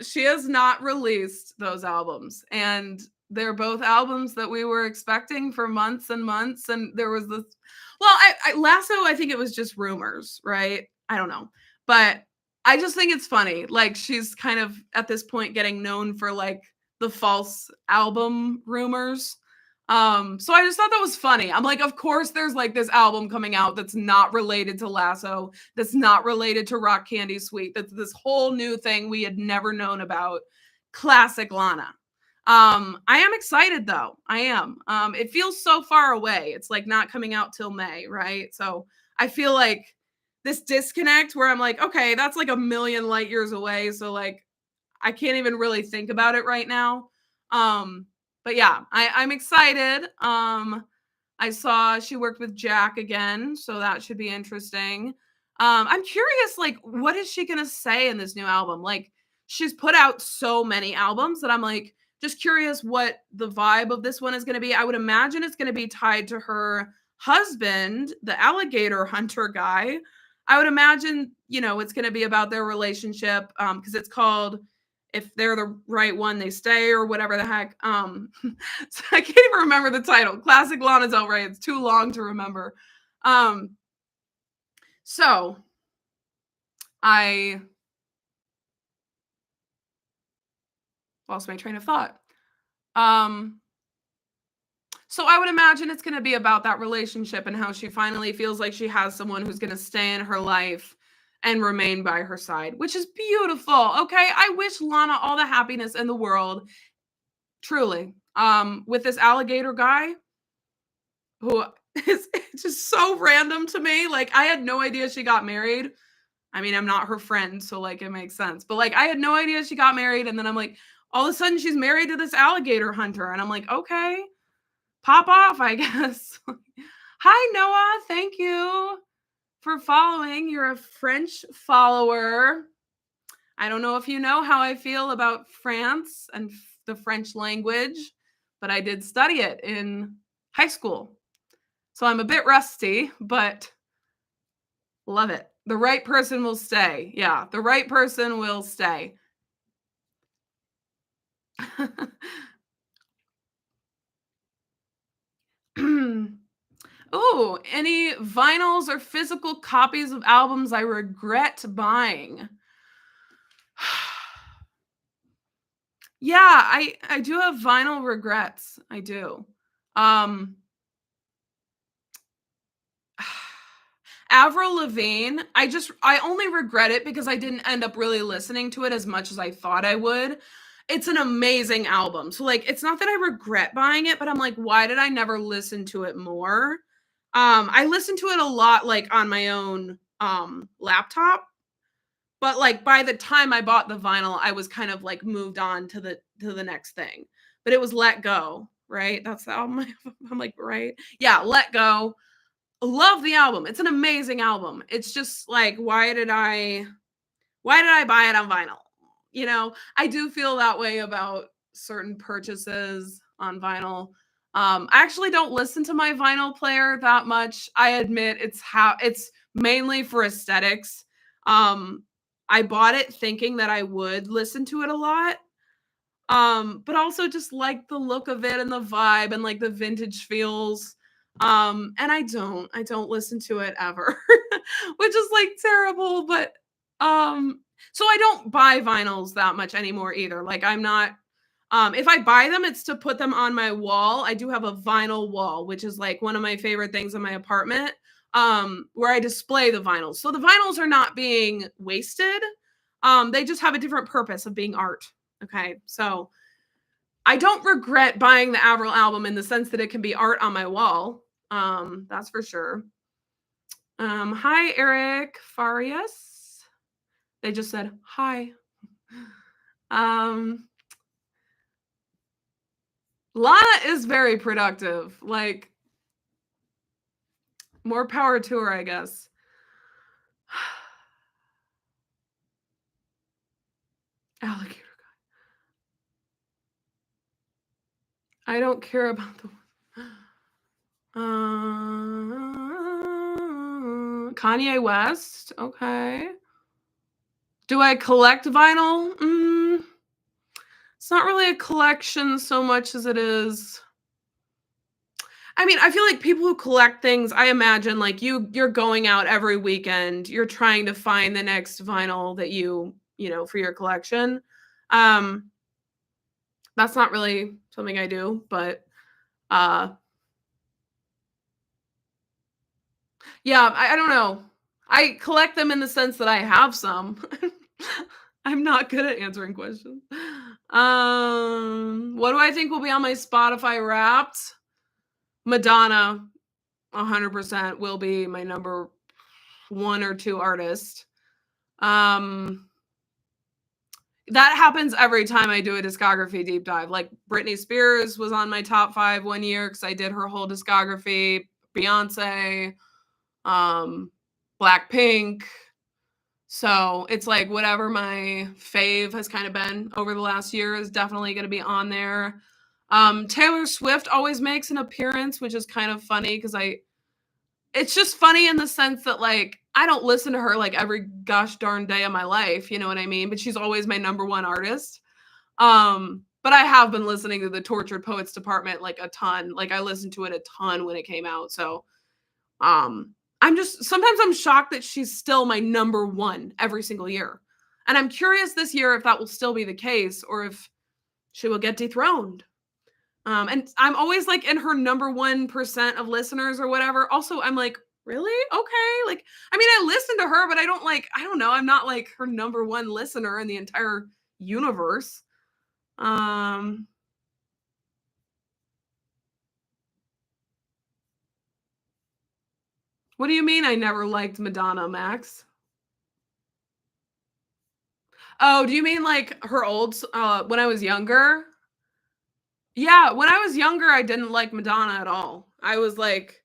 Speaker 1: She has not released those albums, and they're both albums that we were expecting for months and months. And there was this, well, Lasso, I think it was just rumors, right? I don't know, but I just think it's funny. Like she's kind of at this point getting known for like the false album rumors. So I just thought that was funny. I'm like, of course, there's like this album coming out that's not related to Lasso, that's not related to Rock Candy Sweet. That's this whole new thing we had never known about. Classic Lana. I am excited though. I am. It feels so far away. It's like not coming out till May, right? So I feel like this disconnect where I'm like, okay, that's like a million light years away. So like I can't even really think about it right now. But yeah, I'm excited. I saw she worked with Jack again, so that should be interesting. I'm curious, like, what is she gonna say in this new album? Like, she's put out so many albums that I'm like, just curious what the vibe of this one is gonna be. I would imagine it's gonna be tied to her husband, the alligator hunter guy. I would imagine, it's gonna be about their relationship, because it's called If They're the Right One, They Stay, or whatever the heck. So I can't even remember the title. Classic Lana Del Rey. It's too long to remember. Um, so I lost my train of thought. Um, so I would imagine it's going to be about that relationship and how she finally feels like she has someone who's going to stay in her life and remain by her side, which is beautiful. Okay, I wish Lana all the happiness in the world. Truly. With this alligator guy who is just so random to me. Like I had no idea she got married. I mean, I'm not her friend, so like it makes sense. But like I had no idea she got married, and then I'm like, all of a sudden she's married to this alligator hunter, and I'm like, okay, pop off, I guess. Hi, Noah. Thank you for following. You're a French follower. I don't know if you know how I feel about France and the French language, but I did study it in high school. So I'm a bit rusty, but love it. The right person will stay. Yeah, the right person will stay. Ooh, any vinyls or physical copies of albums I regret buying? Yeah, I do have vinyl regrets. I do. Um Avril Lavigne, I only regret it because I didn't end up really listening to it as much as I thought I would. It's an amazing album. So like it's not that I regret buying it, but I'm like, why did I never listen to it more? I listened to it a lot like on my own laptop, but like by the time I bought the vinyl, I was kind of like moved on to the next thing. But it was Let Go, right? That's the album. I'm like, right? Yeah, Let Go. Love the album. It's an amazing album. It's just like, why did I buy it on vinyl? I do feel that way about certain purchases on vinyl. I actually don't listen to my vinyl player that much. I admit it's mainly for aesthetics. Um, I bought it thinking that I would listen to it a lot. But also just like the look of it and the vibe and like the vintage feels. And I don't listen to it ever, which is like terrible, but so I don't buy vinyls that much anymore either. Like I'm not if I buy them, it's to put them on my wall. I do have a vinyl wall, which is like one of my favorite things in my apartment, where I display the vinyls. So the vinyls are not being wasted. They just have a different purpose of being art. Okay. So I don't regret buying the Avril album in the sense that it can be art on my wall. That's for sure. Hi, Eric Farias. They just said hi. Um, Lana is very productive. Like, more power to her, I guess. Alligator guy. I don't care about the. Kanye West. Okay. Do I collect vinyl? It's not really a collection so much as it is. I mean, I feel like people who collect things, I imagine like you're going out every weekend, you're trying to find the next vinyl that you know, for your collection. Um that's not really something I do, but uh yeah, I don't know. I collect them in the sense that I have some. I'm not good at answering questions. What do I think will be on my Spotify Wrapped? Madonna 100% will be my number 1 or 2 artist. Um, that happens every time I do a discography deep dive. Like Britney Spears was on my top 5 one year because I did her whole discography. Beyonce, Blackpink. So it's like whatever my fave has kind of been over the last year is definitely going to be on there. Taylor Swift always makes an appearance, which is kind of funny because it's just funny in the sense that like I don't listen to her like every gosh darn day of my life, you know what I mean? But she's always my number 1 artist. But I have been listening to the Tortured Poets Department like a ton. Like I listened to it a ton when it came out. So I'm just sometimes I'm shocked that she's still my number 1 every single year. And I'm curious this year if that will still be the case or if she will get dethroned. And I'm always like in her number 1% of listeners or whatever. Also, I'm like, really? Okay. Like, I mean, I listen to her, but I don't like, I don't know. I'm not like her number 1 listener in the entire universe. Um, what do you mean I never liked Madonna, Max? Oh, do you mean like her old, when I was younger? Yeah, when I was younger, I didn't like Madonna at all. I was like,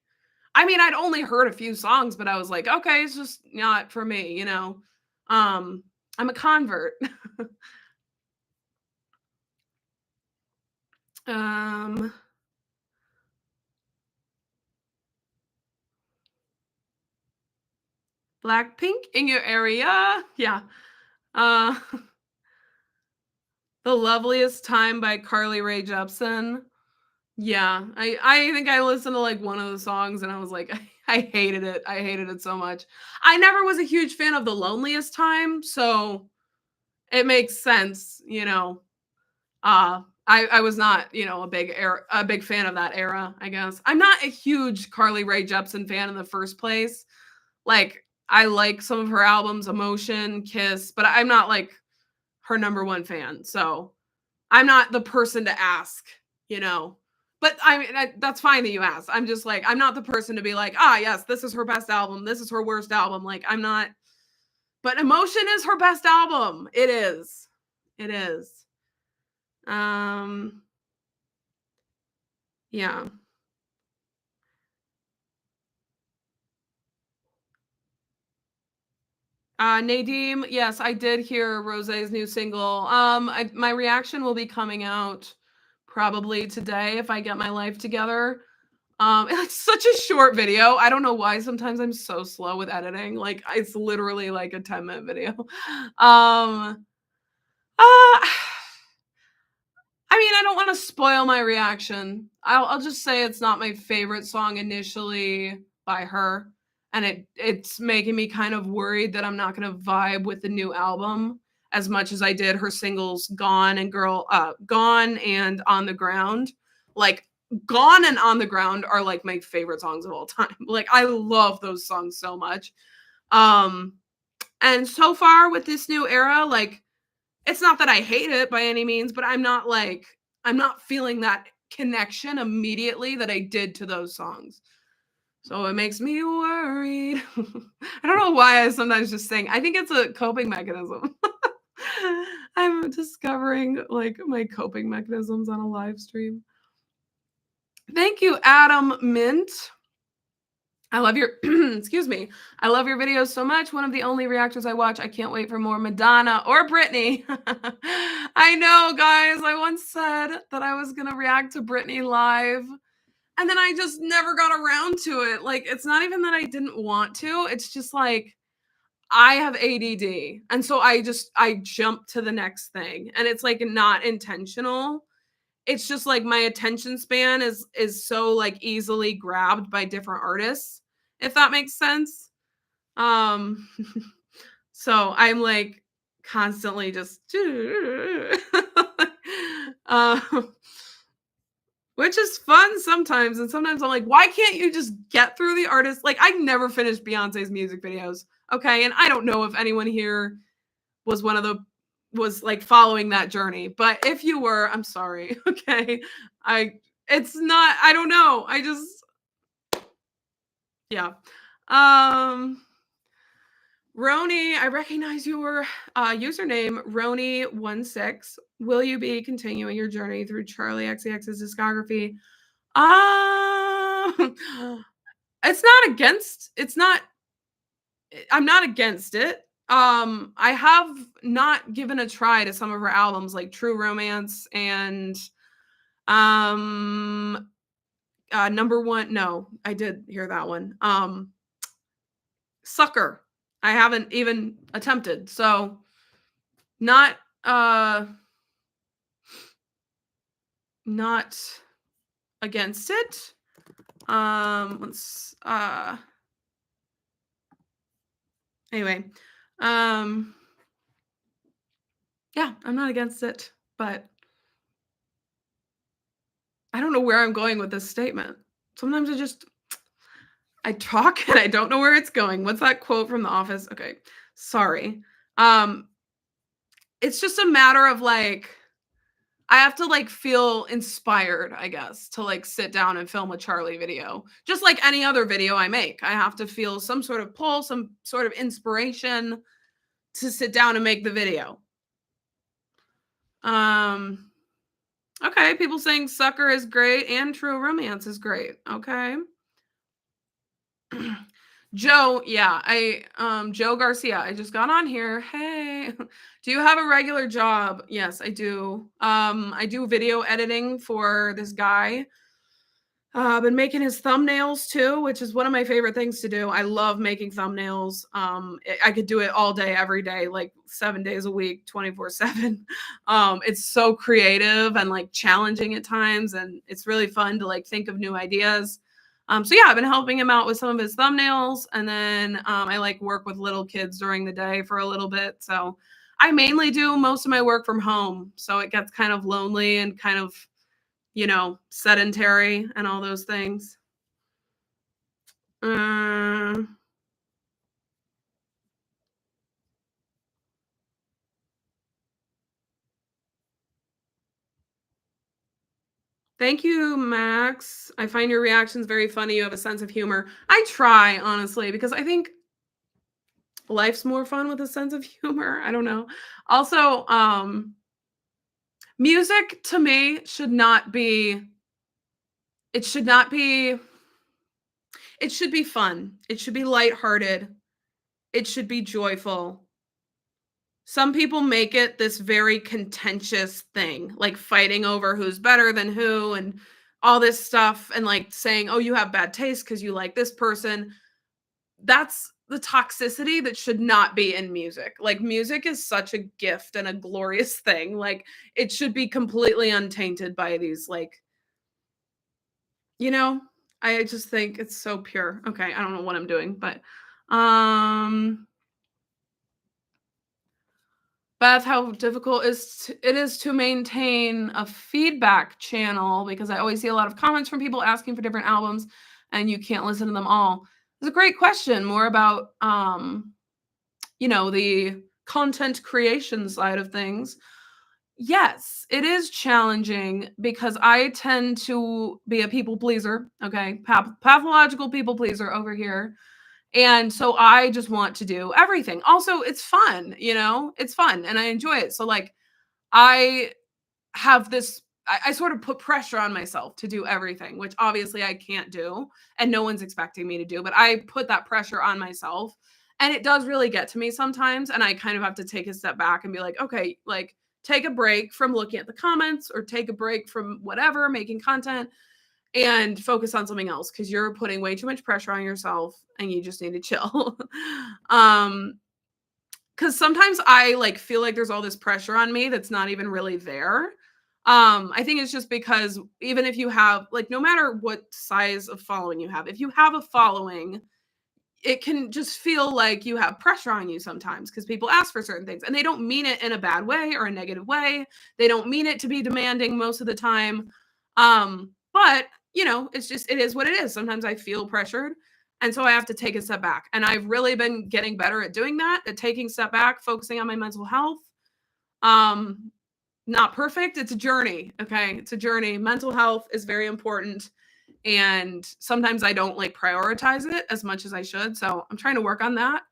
Speaker 1: I mean, I'd only heard a few songs, but I was like, okay, it's just not for me, you know. Um, I'm a convert. um, Blackpink in your area? Yeah. Uh, The Loveliest Time by Carly Rae Jepsen. Yeah, I think I listened to like one of the songs and I was like, I hated it. I hated it so much. I never was a huge fan of The Loneliest Time, so it makes sense, you know. I was not, you know, a big fan of that era, I guess. I'm not a huge Carly Rae Jepsen fan in the first place. Like I like some of her albums, Emotion, Kiss, but I'm not like her number 1 fan. So, I'm not the person to ask, you know. But I mean that's fine that you ask. I'm just like I'm not the person to be like, "Ah, yes, this is her best album. This is her worst album." Like I'm not. But Emotion is her best album. It is. It is. Um yeah. Nadim, yes, I did hear Rose's new single. My reaction will be coming out probably today if I get my life together. It's such a short video. I don't know why sometimes I'm so slow with editing. Like it's literally like a 10-minute video. Um, uh, I mean, I don't want to spoil my reaction. I'll just say it's not my favorite song initially by her, and it's making me kind of worried that I'm not going to vibe with the new album as much as I did her singles Gone and On the Ground. Like Gone and On the Ground are like my favorite songs of all time. Like I love those songs so much. Um and so far with this new era, like it's not that I hate it by any means, but I'm not feeling that connection immediately that I did to those songs. So it makes me worried. I don't know why I sometimes just sing. I think it's a coping mechanism. I'm discovering like my coping mechanisms on a live stream. Thank you, Adam Mint. I love your excuse me. I love your videos so much. One of the only reactors I watch. I can't wait for more Madonna or Britney. I know, guys. I once said that I was going to react to Britney live, and then I just never got around to it. Like it's not even that I didn't want to. It's just like I have ADD. And so I jump to the next thing. And it's like not intentional. It's just like my attention span is so like easily grabbed by different artists, if that makes sense. Um so I'm like constantly just uh, which is fun sometimes, and sometimes I'm like, why can't you just get through the artist? Like I never finished Beyonce's music videos. Okay, and I don't know if anyone here was was like following that journey, but if you were, I'm sorry. Okay, it's not, I don't know, I just, yeah. um Roni, I recognize your username Roni16. Will you be continuing your journey through Charlie XCX's discography? um it's not, I'm not against it. I have not given a try to some of her albums like True Romance and um number one. No, I did hear that one. Sucker. I haven't even attempted. So not not against it. Let's anyway. Yeah, I'm not against it, but I don't know where I'm going with this statement. Sometimes I talk and I don't know where it's going. What's that quote from The Office? Okay, sorry. It's just a matter of like I have to like feel inspired, I guess, to like sit down and film a Charlie video. Just like any other video I make. I have to feel some sort of pull, some sort of inspiration to sit down and make the video. Okay, people saying Sucker is great and True Romance is great. Okay. Joe, yeah, Joe Garcia, I just got on here. Hey, do you have a regular job? Yes, I do. I do video editing for this guy. I've been making his thumbnails too, which is one of my favorite things to do. I love making thumbnails. I could do it all day, every day, like 7 days a week, 24/7. It's so creative and like challenging at times, and it's really fun to like think of new ideas. So yeah, I've been helping him out with some of his thumbnails, and then I like work with little kids during the day for a little bit. So I mainly do most of my work from home, so it gets kind of lonely and kind of, sedentary and all those things. Thank you, Max. I find your reactions very funny. You have a sense of humor. I try, honestly, because I think life's more fun with a sense of humor. I don't know. Also, music to me should not be, it should not be, it should be fun. It should be lighthearted. It should be joyful. some people make it this very contentious thing, like fighting over who's better than who and all this stuff and like saying, "Oh, you have bad taste because you like this person." That's the toxicity that should not be in music. Like music is such a gift and a glorious thing. Like it should be completely untainted by these like, you know, I just think it's so pure. Okay, I don't know what I'm doing, but um Beth, how difficult it is to maintain a feedback channel because I always see a lot of comments from people asking for different albums and you can't listen to them all. It's a great question, more about the content creation side of things. Yes, it is challenging because I tend to be a people pleaser, okay? Pathological people pleaser over here. And so I just want to do everything. Also, it's fun, it's fun and I enjoy it. So like I have this I sort of put pressure on myself to do everything, which obviously I can't do and no one's expecting me to do, but I put that pressure on myself and it does really get to me sometimes and I kind of have to take a step back and be like, okay, like take a break from looking at the comments or take a break from whatever, making content and focus on something else because you're putting way too much pressure on yourself and you just need to chill. Because sometimes I like feel like there's all this pressure on me that's not even really there. I think it's just because even if you have like no matter what size of following you have, if you have a following, it can just feel like you have pressure on you sometimes because people ask for certain things and they don't mean it in a bad way or a negative way. They don't mean it to be demanding most of the time. But it is what it is. Sometimes I feel pressured. And so I have to take a step back. And I've really been getting better at doing that, at taking a step back, focusing on my mental health. Not perfect. It's a journey. Okay. It's a journey. Mental health is very important. And sometimes I don't like prioritize it as much as I should. So I'm trying to work on that.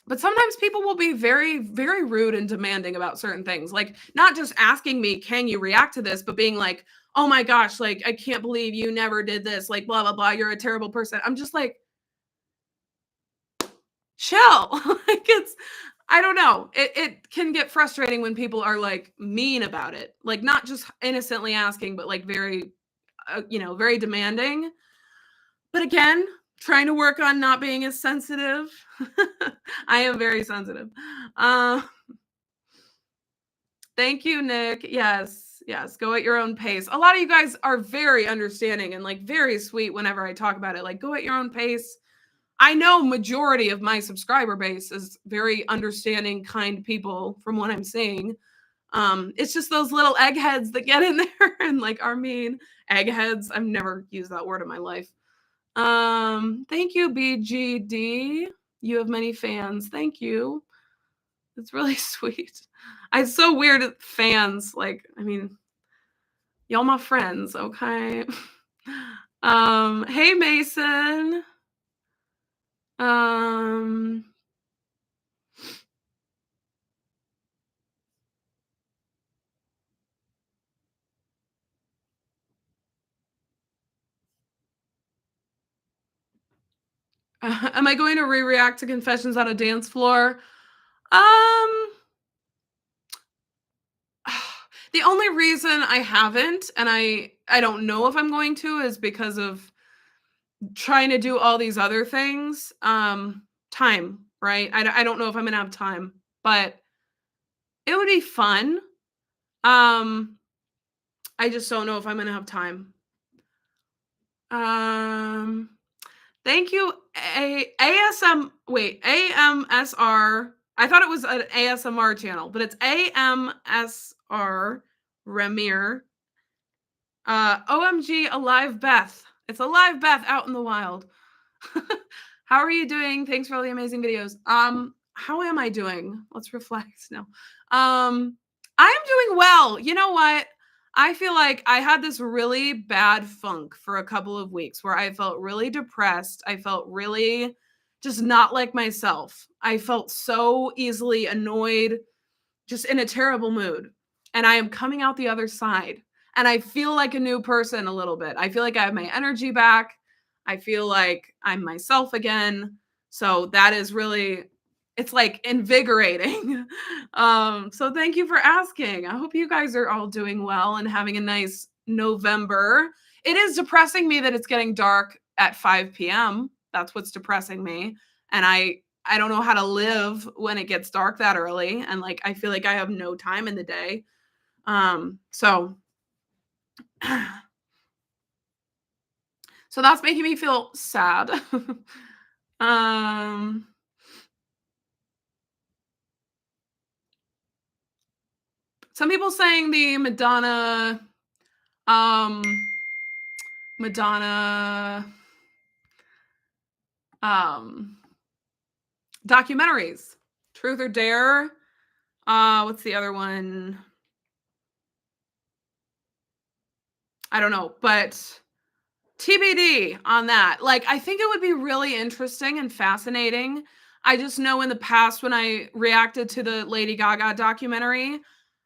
Speaker 1: But sometimes people will be very, very rude and demanding about certain things. Like not just asking me, can you react to this, but being like, oh my gosh, like, I can't believe you never did this. Like, blah, blah, blah. You're a terrible person. I'm just like, chill. Like I don't know. It can get frustrating when people are like mean about it. Like not just innocently asking, but like very, very demanding. But again, trying to work on not being as sensitive. I am very sensitive. Thank you, Nick. Yes, go at your own pace. A lot of you guys are very understanding and like very sweet whenever I talk about it. Like, go at your own pace. I know majority of my subscriber base is very understanding, kind people from what I'm seeing. It's just those little eggheads that get in there and like are mean. Eggheads. I've never used that word in my life. Thank you, BGD. You have many fans. Thank you. It's really sweet. It's so weird. Fans, like, I mean, y'all my friends, okay? Hey Mason. Am I going to react to Confessions on a Dance Floor? The only reason I haven't, and I don't know if I'm going to, is because of trying to do all these other things. Time, right? I don't know if I'm gonna have time, but it would be fun. I just don't know if I'm gonna have time. Thank you, AMSR. I thought it was an ASMR channel, but it's AMSR Ramir. OMG, a live Beth. It's a live Beth out in the wild. How are you doing? Thanks for all the amazing videos. How am I doing? Let's reflect now. I'm doing well. You know what? I feel like I had this really bad funk for a couple of weeks where I felt really depressed. I felt really just not like myself. I felt so easily annoyed, just in a terrible mood. And I am coming out the other side. And I feel like a new person a little bit. I feel like I have my energy back. I feel like I'm myself again. So that is really it's like invigorating. So thank you for asking. I hope you guys are all doing well and having a nice November. It is depressing me that it's getting dark at 5 p.m. That's what's depressing me. And I don't know how to live when it gets dark that early. And like I feel like I have no time in the day. So so that's making me feel sad. um some people saying the um Madonna um documentaries. Truth or Dare. What's the other one? I don't know, but TBD on that. Like, I think it would be really interesting and fascinating. I just know in the past when I reacted to the Lady Gaga documentary,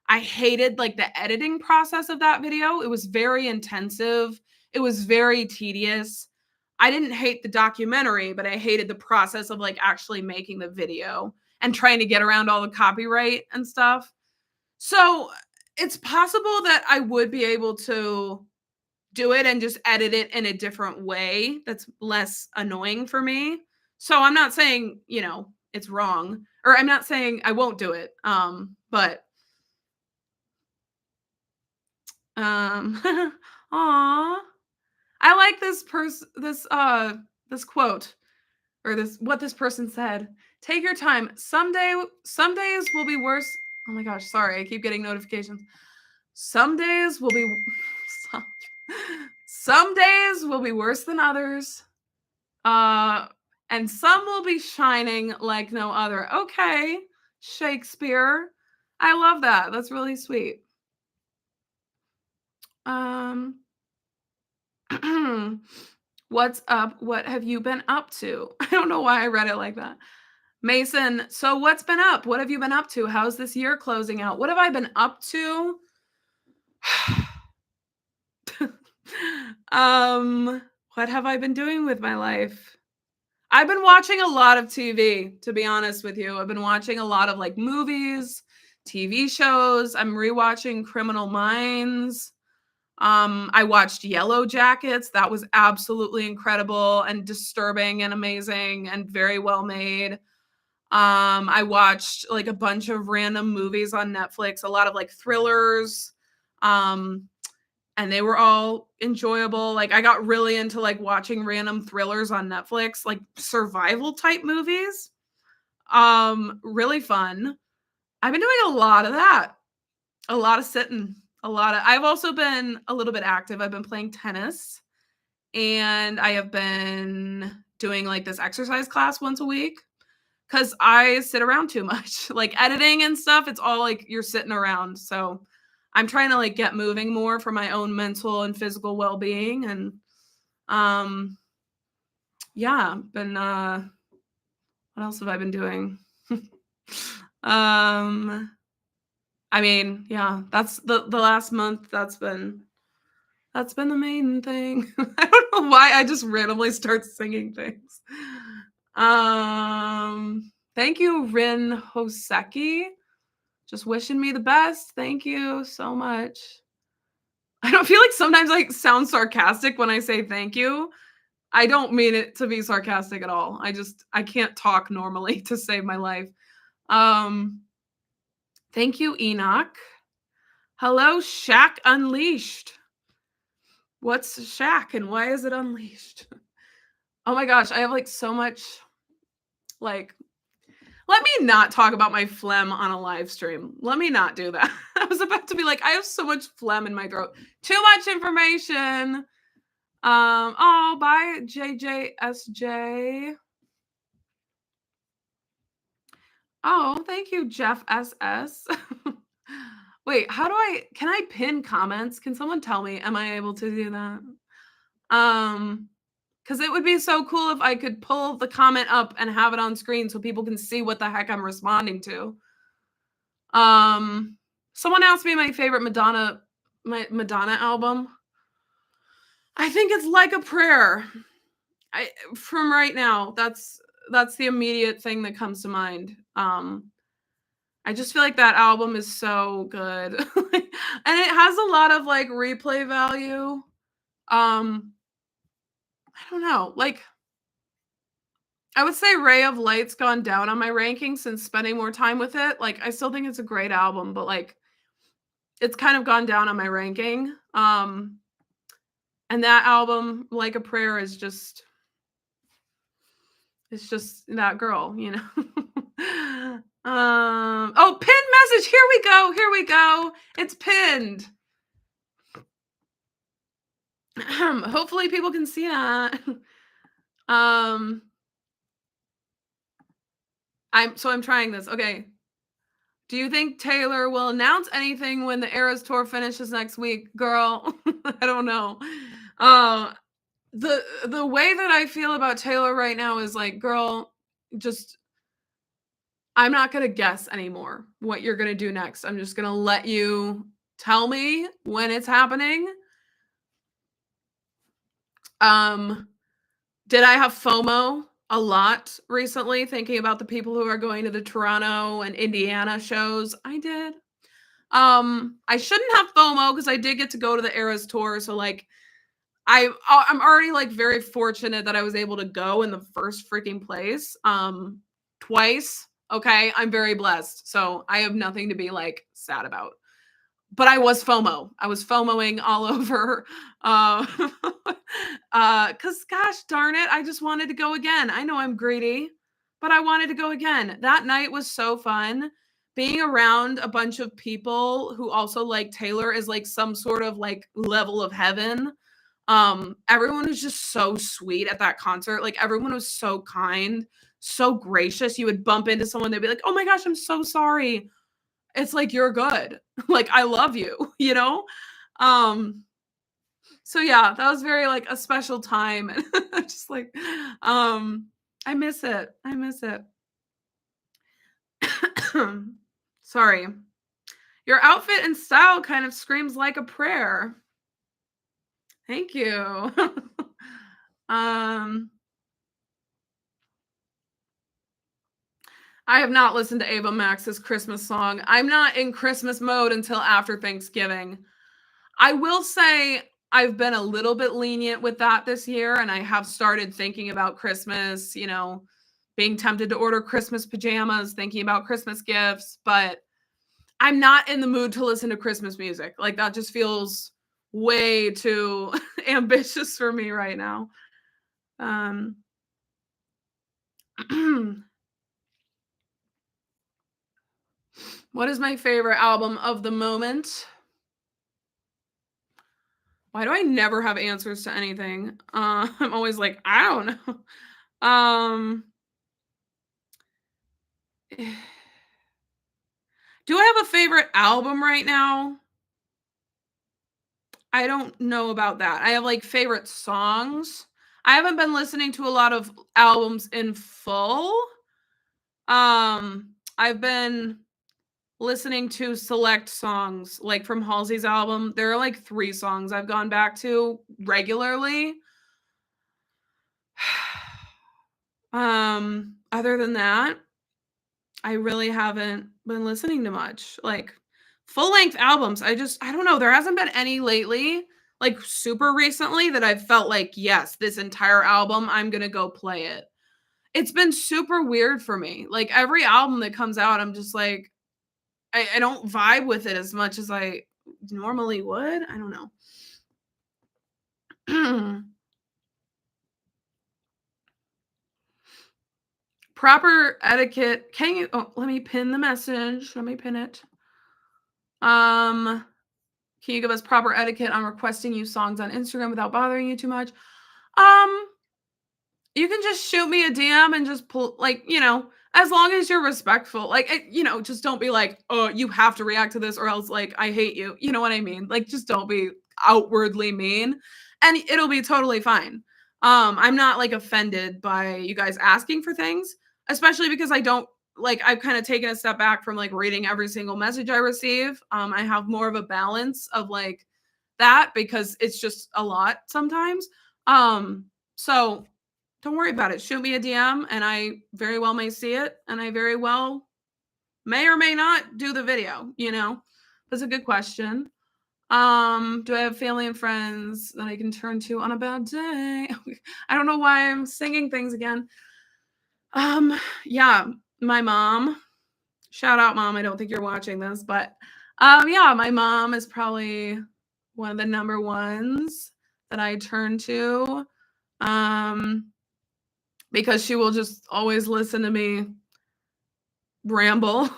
Speaker 1: I hated like the editing process of that video. It was very intensive. It was very tedious. I didn't hate the documentary, but I hated the process of like actually making the video and trying to get around all the copyright and stuff. So it's possible that I would be able to do it and just edit it in a different way that's less annoying for me. So I'm not saying, it's wrong, or I'm not saying I won't do it. But aw, I like this quote, or what this person said. Take your time. Some days will be worse. Oh my gosh, sorry, I keep getting notifications. Some days will be some, some days will be worse than others. And some will be shining like no other. Okay, Shakespeare. I love that. That's really sweet. What's up? What have you been up to? I don't know why I read it like that. Mason, so what's been up? What have you been up to? How's this year closing out? What have I been up to? What have I been doing with my life? I've been watching a lot of TV, to be honest with you. I've been watching a lot of like movies, TV shows. I'm rewatching Criminal Minds. I watched Yellow Jackets. That was absolutely incredible and disturbing and amazing and very well made. I watched like a bunch of random movies on Netflix, a lot of like thrillers. And they were all enjoyable. Like I got really into like watching random thrillers on Netflix, like survival type movies. Really fun. I've been doing a lot of that. A lot of sitting. I've also been a little bit active. I've been playing tennis, and I have been doing like this exercise class once a week cuz I sit around too much. Like editing and stuff, it's all like you're sitting around. So I'm trying to like get moving more for my own mental and physical well-being. And yeah, been what else have I been doing? I mean, yeah, that's the last month. That's been the main thing. I don't know why I just randomly start singing things. Thank you, Rin Hoseki. Just wishing me the best. Thank you so much. I don't feel like sometimes I sound sarcastic when I say thank you. I don't mean it to be sarcastic at all. I can't talk normally to save my life. Thank you, Enoch. Hello, Shack Unleashed. What's Shack and why is it unleashed? Oh my gosh, I have like so much like let me not talk about my phlegm on a live stream. Let me not do that. I was about to be like, I have so much phlegm in my throat. Too much information. Oh, bye, JJSJ. Oh, thank you, Jeff SS. Wait, can I pin comments? Can someone tell me? Am I able to do that? Because it would be so cool if I could pull the comment up and have it on screen so people can see what the heck I'm responding to. Someone asked me my favorite Madonna album. I think it's Like a Prayer. From right now, that's that's the immediate thing that comes to mind. I just feel like that album is so good. And it has a lot of like replay value. I don't know. Like I would say Ray of Light's gone down on my ranking since spending more time with it. Like I still think it's a great album, but like it's kind of gone down on my ranking. And that album, Like a Prayer, is just it's just that girl, you know. Oh, pinned message. Here we go. Here we go. It's pinned. Hopefully people can see that. I'm trying this. Okay. Do you think Taylor will announce anything when the Eras tour finishes next week? Girl, I don't know. The way that I feel about Taylor right now is like, girl, just I'm not going to guess anymore what you're going to do next. I'm just going to let you tell me when it's happening. Did I have FOMO a lot recently thinking about the people who are going to the Toronto and Indiana shows? I did. I shouldn't have FOMO because I did get to go to the Eras tour, so like I'm already like very fortunate that I was able to go in the first freaking place twice. Okay, I'm very blessed. So I have nothing to be like sad about. But I was FOMO. I was FOMOing all over. Cause gosh darn it, I just wanted to go again. I know I'm greedy, but I wanted to go again. That night was so fun. Being around a bunch of people who also like Taylor is like some sort of like level of heaven. Everyone was just so sweet at that concert. Like everyone was so kind, so gracious. You would bump into someone, they'd be like, "Oh my gosh, I'm so sorry." It's like, "You're good." Like, "I love you," you know? So yeah, that was very like a special time. And just like, I miss it. I miss it. Sorry. Your outfit and style kind of screams Like a Prayer. Thank you. I have not listened to Ava Max's Christmas song. I'm not in Christmas mode until after Thanksgiving. I will say I've been a little bit lenient with that this year, and I have started thinking about Christmas, you know, being tempted to order Christmas pajamas, thinking about Christmas gifts, but I'm not in the mood to listen to Christmas music. Like that just feels way too ambitious for me right now. What is my favorite album of the moment? Why do I never have answers to anything? I'm always like, I don't know. Do I have a favorite album right now? I don't know about that. I have like favorite songs. I haven't been listening to a lot of albums in full. I've been listening to select songs like from Halsey's album. There are like 3 songs I've gone back to regularly. Other than that, I really haven't been listening to much. Like full-length albums, I don't know, there hasn't been any lately, like super recently that I've felt like, yes, this entire album, I'm gonna go play it. It's been super weird for me. Like every album that comes out, I'm just like, I don't vibe with it as much as I normally would. I don't know. Proper etiquette. Can you let me pin the message. Let me pin it. Can you give us proper etiquette on requesting you songs on Instagram without bothering you too much? You can just shoot me a DM and just pull, like, you know, as long as you're respectful. Like, you know, just don't be like, "Oh, you have to react to this or else like I hate you." You know what I mean? Like just don't be outwardly mean and it'll be totally fine. I'm not like offended by you guys asking for things, especially because I don't like I've kind of taken a step back from like reading every single message I receive. I have more of a balance of like that because it's just a lot sometimes. So don't worry about it. Shoot me a DM and I very well may see it, and I very well may or may not do the video, you know? That's a good question. Do I have family and friends that I can turn to on a bad day? I don't know why I'm singing things again. Yeah, my mom. Shout out, mom. I don't think you're watching this, but yeah, my mom is probably one of the number ones that I turn to. Because she will just always listen to me ramble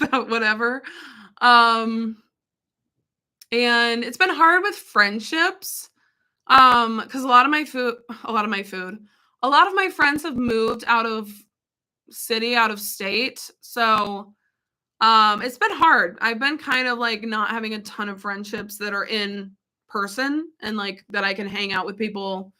Speaker 1: about whatever. And it's been hard with friendships. Because a lot of my friends have moved out of city, out of state. So it's been hard. I've been kind of like not having a ton of friendships that are in person and like that I can hang out with people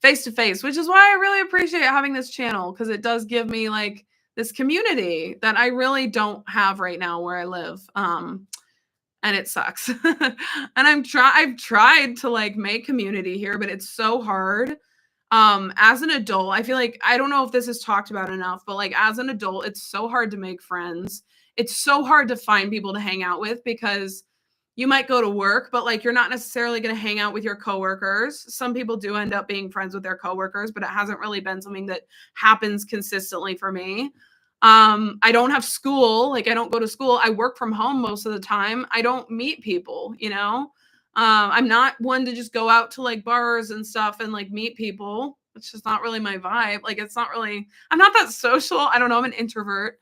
Speaker 1: face to face, which is why I really appreciate having this channel, because it does give me like this community that I really don't have right now where I live. And it sucks. And I've tried to like make community here, but it's so hard. As an adult, I feel like, I don't know if this is talked about enough, but like as an adult, it's so hard to make friends. It's so hard to find people to hang out with, because you might go to work, but like you're not necessarily going to hang out with your coworkers. Some people do end up being friends with their coworkers, but it hasn't really been something that happens consistently for me. I don't have school. Like I don't go to school. I work from home most of the time. I don't meet people, you know? I'm not one to just go out to like bars and stuff and like meet people. It's just not really my vibe. Like it's not really, I'm not that social. I don't know. I'm an introvert.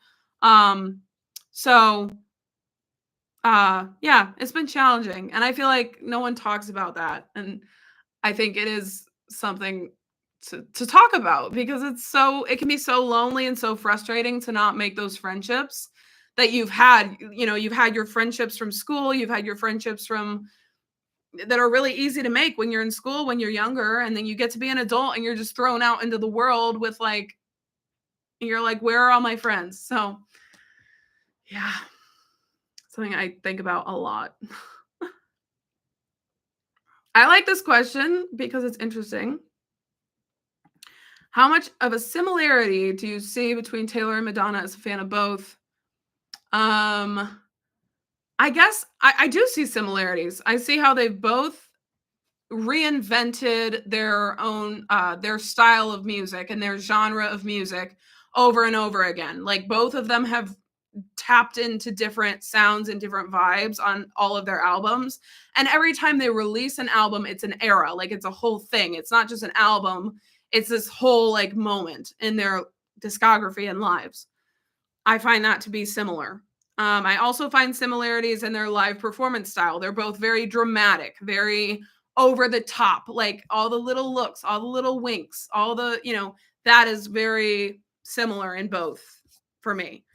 Speaker 1: So yeah, it's been challenging. And I feel like no one talks about that. And I think it is something to talk about, because it can be so lonely and so frustrating to not make those friendships that you've had. You know, you've had your friendships from school, you've had your friendships from that are really easy to make when you're in school, when you're younger, and then you get to be an adult and you're just thrown out into the world with like, you're like, where are all my friends? So yeah, something I think about a lot. I like this question because it's interesting. How much of a similarity do you see between Taylor and Madonna as a fan of both? I guess I do see similarities. I see how they've both reinvented their own their style of music and their genre of music over and over again. Like both of them have tapped into different sounds and different vibes on all of their albums. And every time they release an album, it's an era. Like it's a whole thing. It's not just an album. It's this whole like moment in their discography and lives. I find that to be similar. I also find similarities in their live performance style. They're both very dramatic, very over the top, like all the little looks, all the little winks, all the, you know, that is very similar in both for me.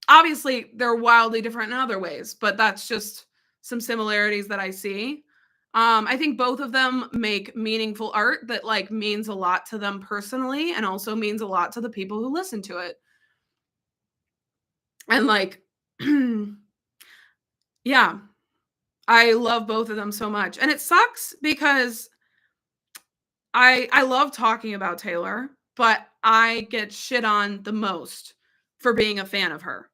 Speaker 1: Obviously they're wildly different in other ways, but that's just some similarities that I see. I think both of them make meaningful art that like means a lot to them personally and also means a lot to the people who listen to it. And like yeah, I love both of them so much. And it sucks because I love talking about Taylor, but I get shit on the most for being a fan of her.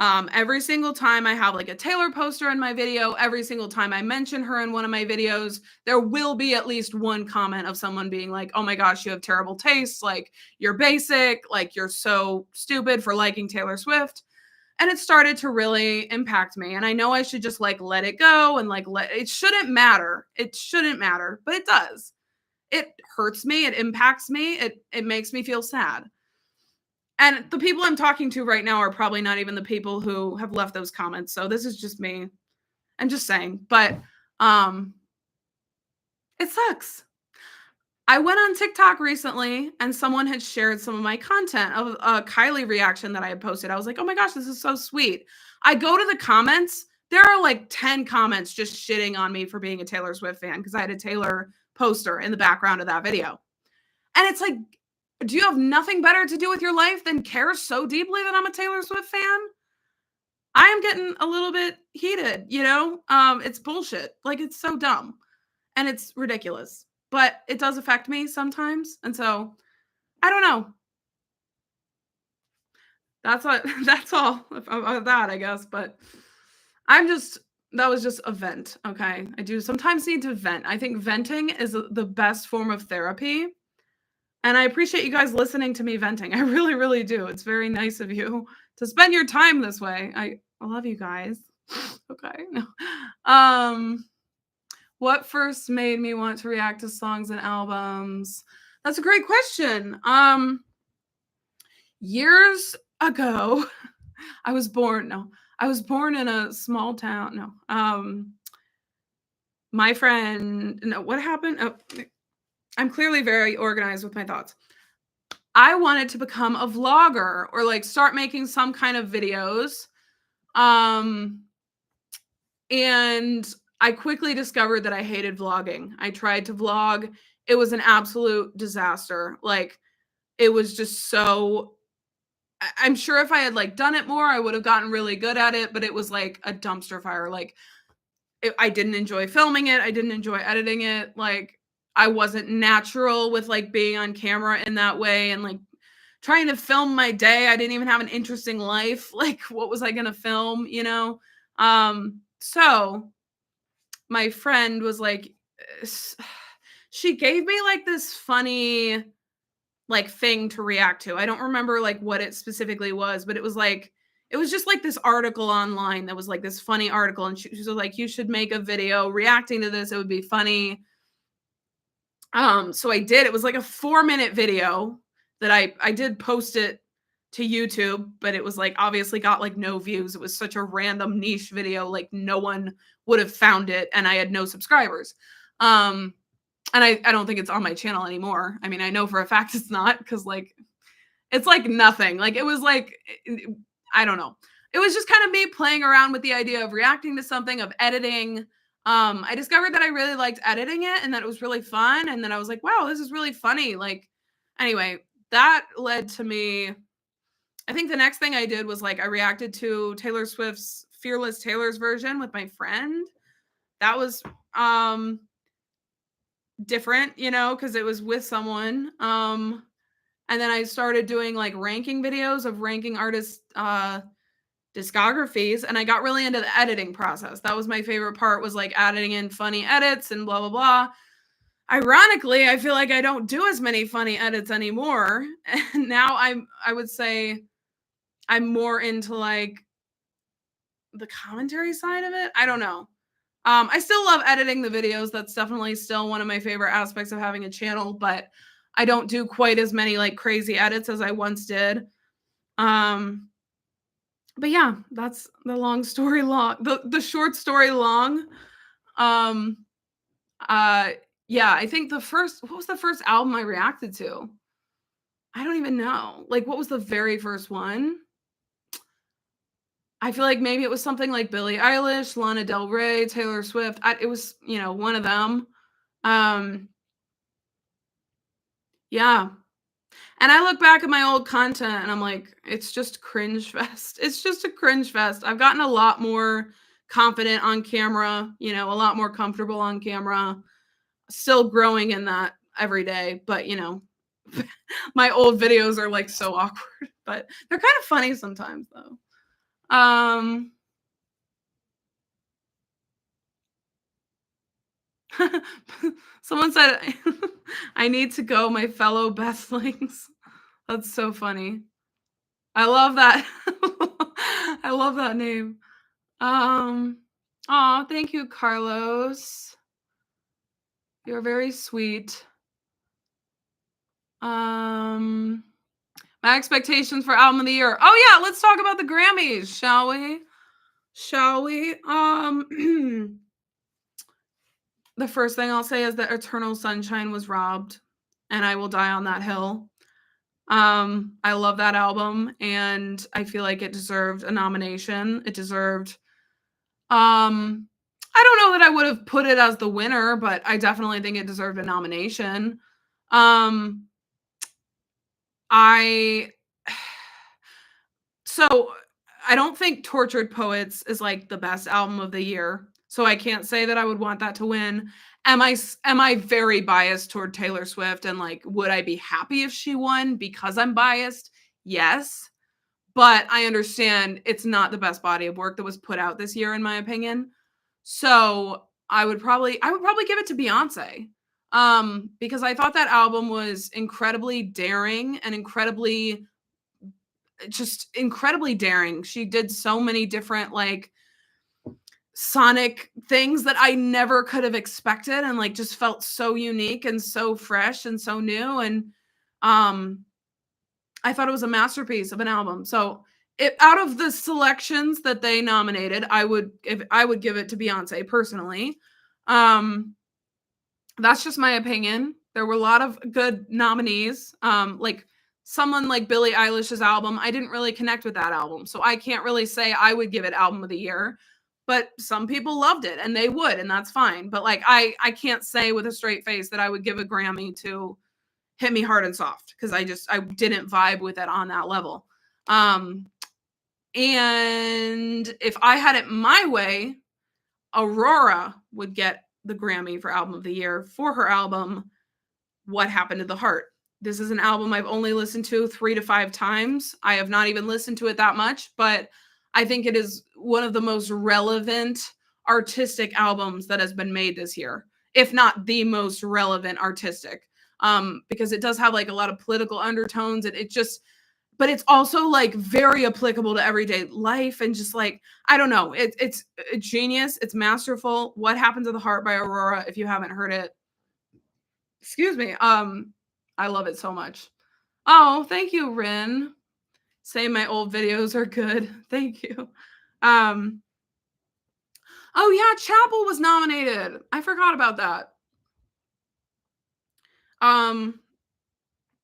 Speaker 1: Every single time I have like a Taylor poster in my video, every single time I mention her in one of my videos, there will be at least one comment of someone being like, oh my gosh, you have terrible taste. Like you're basic, like you're so stupid for liking Taylor Swift. And it started to really impact me. And I know I should just like let it go and like it shouldn't matter. It shouldn't matter, but it does. It hurts me. It impacts me. It makes me feel sad. And the people I'm talking to right now are probably not even the people who have left those comments. So this is just me. I'm just saying, but it sucks. I went on TikTok recently and someone had shared some of my content of a Kylie reaction that I had posted. I was like, oh my gosh, this is so sweet. I go to the comments. There are like 10 comments just shitting on me for being a Taylor Swift fan because I had a Taylor poster in the background of that video. And it's like, do you have nothing better to do with your life than care so deeply that I'm a Taylor Swift fan? I am getting a little bit heated, you know? It's bullshit. Like, it's so dumb. And it's ridiculous. but it does affect me sometimes. And so I don't know. That's what that's all about that, I guess. But I'm just that was just a vent. Okay. I do sometimes need to vent. I think venting is the best form of therapy. And I appreciate you guys listening to me venting. I really, really do. It's very nice of you to spend your time this way. I love you guys. Okay. No. What first made me want to react to songs and albums? That's a great question. Years ago, I was born in a small town. No. My friend, no, what happened? Oh, I'm clearly very organized with my thoughts. I wanted to become a vlogger or like start making some kind of videos. And I quickly discovered that I hated vlogging. I tried to vlog. It was an absolute disaster. Like it was just so I'm sure if I had like done it more, I would have gotten really good at it, but it was like a dumpster fire. Like I didn't enjoy filming it. I didn't enjoy editing it. Like I wasn't natural with like being on camera in that way and like trying to film my day. I didn't even have an interesting life. Like what was I going to film, you know? So my friend was like she gave me like this funny like thing to react to. I don't remember like what it specifically was, but it was just like this article online that was like this funny article. And she was like, you should make a video reacting to this. It would be funny. So I did. It was like a 4-minute video that I did post it to YouTube, but it was like obviously got like no views. It was such a random niche video. Like no one would have found it. And I had no subscribers. And I don't think it's on my channel anymore. I mean, I know for a fact it's not because like it's like nothing. Like it was like I don't know. It was just kind of me playing around with the idea of reacting to something, of editing. I discovered that I really liked editing it and that it was really fun. And then I was like, wow, this is really funny. Like, anyway, that led to me. I think the next thing I did was like I reacted to Taylor Swift's Fearless Taylor's version with my friend. That was different, you know, because it was with someone. And then I started doing like ranking videos of ranking artists' discographies, and I got really into the editing process. That was my favorite part, was like adding in funny edits and blah blah blah. Ironically, I feel like I don't do as many funny edits anymore. And now I would say I'm more into like the commentary side of it. I don't know. I still love editing the videos. That's definitely still one of my favorite aspects of having a channel, but I don't do quite as many like crazy edits as I once did. But yeah, that's the long story long. The short story long. Um yeah, I think what was the first album I reacted to? I don't even know. Like what was the very first one? I feel like maybe it was something like Billie Eilish, Lana Del Rey, Taylor Swift. It was, you know, one of them. Um, yeah. And I look back at my old content and I'm like, it's just cringe fest. It's just a cringe fest. I've gotten a lot more confident on camera, you know, a lot more comfortable on camera. Still growing in that every day, but you know, my old videos are like so awkward, but they're kind of funny sometimes though. Someone said I need to go, my fellow Bethlings. That's so funny. I love that. I love that name. Thank you, Carlos. You're very sweet. My expectations for album of the year. Oh yeah, let's talk about the Grammys, shall we? Shall we? The first thing I'll say is that Eternal Sunshine was robbed, and I will die on that hill. I love that album, and I feel like it deserved a nomination. It deserved I don't know that I would have put it as the winner, but I definitely think it deserved a nomination. Um I so I don't think Tortured Poets is like the best album of the year. So I can't say that I would want that to win. Am I very biased toward Taylor Swift, and like, would I be happy if she won because I'm biased? Yes. But I understand it's not the best body of work that was put out this year, in my opinion. So I would probably give it to Beyonce. Because I thought that album was incredibly daring and incredibly daring. She did so many different like sonic things that I never could have expected, and like just felt so unique and so fresh and so new. And I thought it was a masterpiece of an album. So out of the selections that they nominated, I would give it to Beyonce personally. That's just my opinion. There were a lot of good nominees. Like someone like Billie Eilish's album, I didn't really connect with that album, so I can't really say I would give it album of the year. But some people loved it, and they would, and that's fine. But like I can't say with a straight face that I would give a Grammy to Hit Me Hard and Soft, because I didn't vibe with it on that level. And if I had it my way, Aurora would get the Grammy for album of the year for her album What Happened to the Heart. This is an album I've only listened to 3 to 5 times. I have not even listened to it that much, but I think it is one of the most relevant artistic albums that has been made this year, if not the most relevant artistic. Because it does have like a lot of political undertones, and but it's also like very applicable to everyday life, and just like, I don't know, it's genius. It's masterful. What Happened to the Heart by Aurora. If you haven't heard it, excuse me. I love it so much. Oh, thank you, Rin. Say my old videos are good. Thank you. Oh yeah, Chapel was nominated. I forgot about that.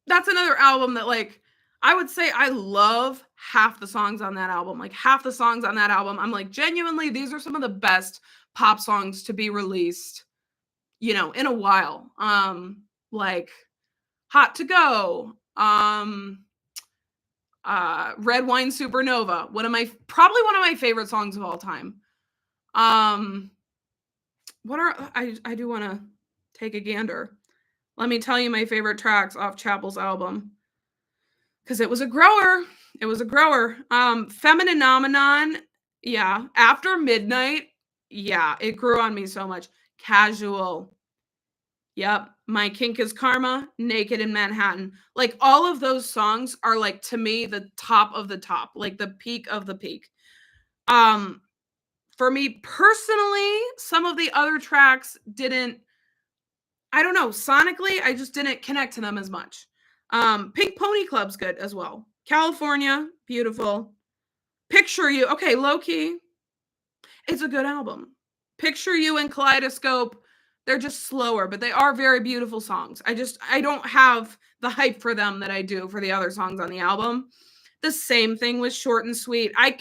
Speaker 1: That's another album that like I would say I love half the songs on that album. Like half the songs on that album, I'm like, genuinely, these are some of the best pop songs to be released, in a while. Like Hot to Go, Red Wine Supernova, probably one of my favorite songs of all time. What are I do want to take a gander. Let me tell you my favorite tracks off Chapel's album, because it was a grower. It was a grower. Feminine Nomenon, yeah. After Midnight, yeah, it grew on me so much. Casual, yep. My Kink is Karma, Naked in Manhattan. Like all of those songs are like, to me, the top of the top, like the peak of the peak. For me personally, some of the other tracks didn't, I don't know, sonically, I just didn't connect to them as much. Pink Pony Club's good as well. California, beautiful. Picture You, okay, low key, it's a good album. Picture You and Kaleidoscope, they're just slower, but they are very beautiful songs. I don't have the hype for them that I do for the other songs on the album. The same thing with Short and Sweet. I'm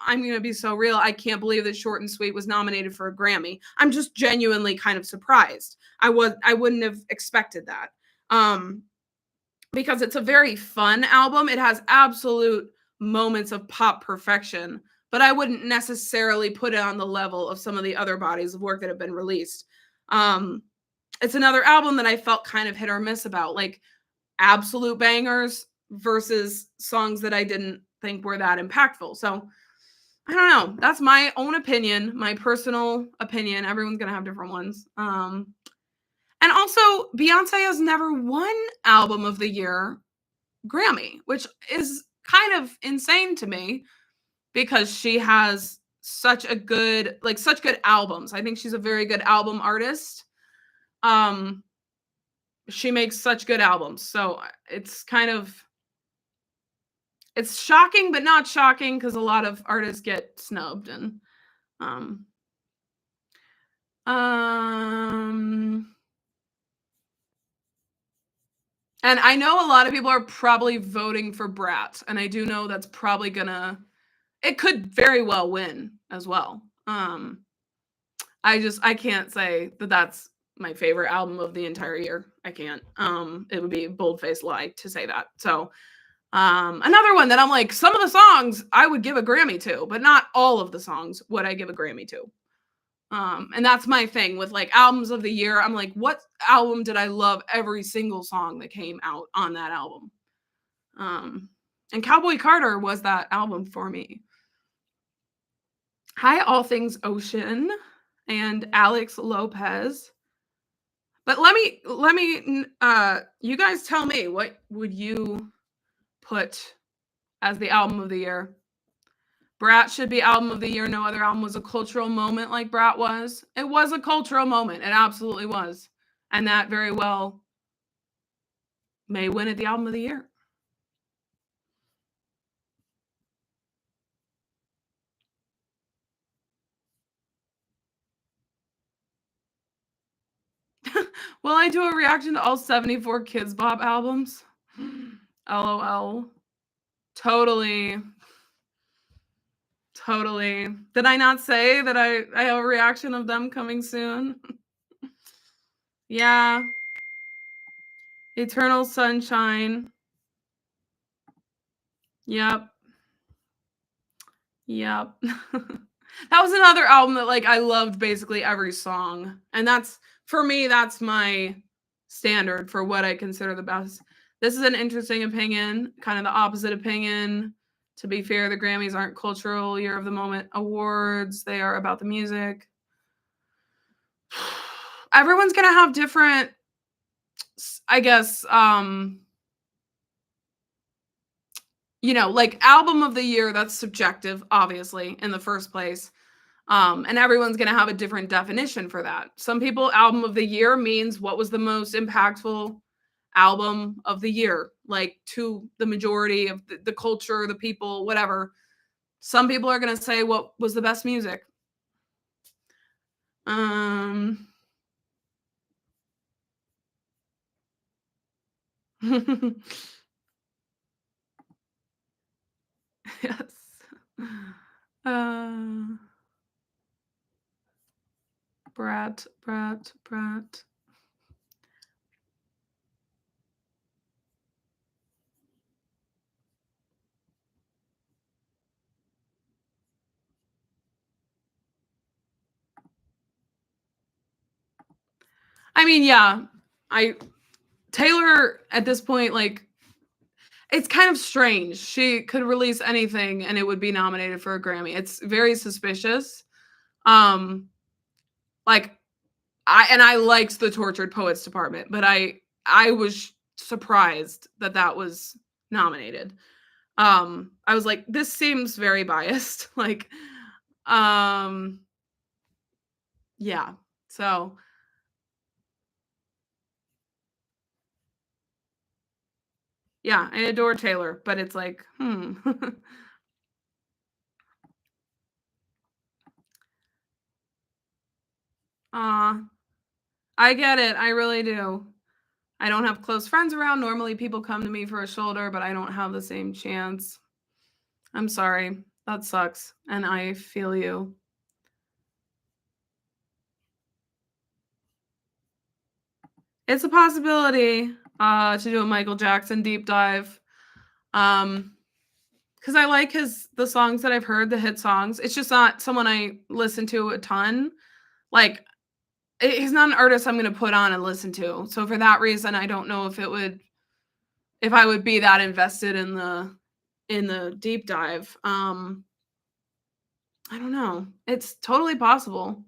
Speaker 1: going to be so real. I can't believe that Short and Sweet was nominated for a Grammy. I'm just genuinely kind of surprised. I wouldn't have expected that. Because it's a very fun album. It has absolute moments of pop perfection, but I wouldn't necessarily put it on the level of some of the other bodies of work that have been released. It's another album that I felt kind of hit or miss about, like absolute bangers versus songs that I didn't think were that impactful. So I don't know. That's my own opinion, my personal opinion. Everyone's going to have different ones. And also, Beyonce has never won Album of the Year Grammy, which is kind of insane to me, because she has such good albums. I think she's a very good album artist. She makes such good albums. So it's shocking, but not shocking, because a lot of artists get snubbed. And and I know a lot of people are probably voting for Brat, and I do know that's probably it could very well win as well. I can't say that that's my favorite album of the entire year. I can't. It would be a bold-faced lie to say that. So, another one that I'm like, some of the songs I would give a Grammy to, but not all of the songs would I give a Grammy to. And that's my thing with like albums of the year. I'm like, what album did I love every single song that came out on that album? And Cowboy Carter was that album for me. Hi, All Things Ocean and Alex Lopez. But let me you guys tell me, what would you put as the album of the year? Brat should be album of the year. No other album was a cultural moment like Brat was. It was a cultural moment. It absolutely was. And that very well may win it the album of the year. Will I do a reaction to all 74 Kids Bop albums? LOL. Totally. Totally. Did I not say that I have a reaction of them coming soon? Yeah. Eternal Sunshine. Yep. Yep. That was another album that like I loved basically every song. And that's, for me, that's my standard for what I consider the best. This is an interesting opinion, kind of the opposite opinion. To be fair, the Grammys aren't cultural year of the moment awards. They are about the music. Everyone's going to have different, I guess, you know, like album of the year, that's subjective, obviously, in the first place. And everyone's going to have a different definition for that. Some people, album of the year means what was the most impactful album of the year, like to the majority of the culture, the people, whatever. Some people are going to say what was the best music. Yes. Brat. I mean, yeah, Taylor at this point, like, it's kind of strange. She could release anything and it would be nominated for a Grammy. It's very suspicious. Like, I liked the Tortured Poets Department, but I was surprised that that was nominated. I was like, this seems very biased. Like, yeah. So yeah, I adore Taylor, but it's like, I get it. I really do. I don't have close friends around. Normally people come to me for a shoulder, but I don't have the same chance. I'm sorry. That sucks. And I feel you. It's a possibility to do a Michael Jackson deep dive. Because I like the songs that I've heard, the hit songs. It's just not someone I listen to a ton. Like, he's not an artist I'm going to put on and listen to. So for that reason, I don't know if I would be that invested in the deep dive. I don't know. It's totally possible.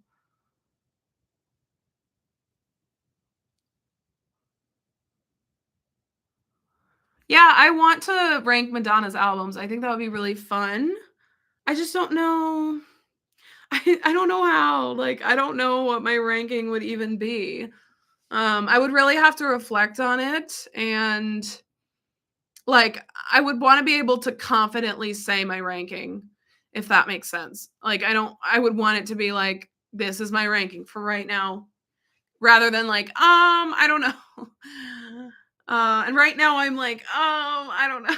Speaker 1: Yeah, I want to rank Madonna's albums. I think that would be really fun. I just don't know. I don't know how. Like, I don't know what my ranking would even be. I would really have to reflect on it, and like I would want to be able to confidently say my ranking, if that makes sense. Like, I would want it to be like, this is my ranking for right now, rather than like, I don't know. And right now I'm like, I don't know.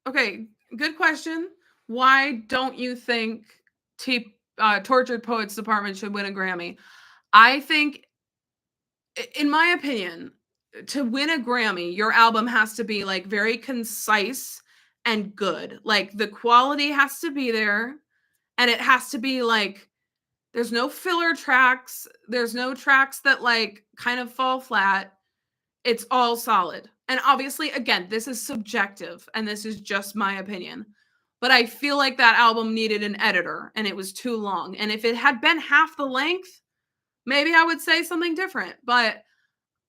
Speaker 1: Okay, good question. Why don't you think Tortured Poets Department should win a Grammy? I think, in my opinion, to win a Grammy, your album has to be like very concise and good. Like the quality has to be there, and it has to be like there's no filler tracks, there's no tracks that like kind of fall flat. It's all solid. And obviously, again, this is subjective and this is just my opinion. But I feel like that album needed an editor and it was too long. And if it had been half the length, maybe I would say something different. But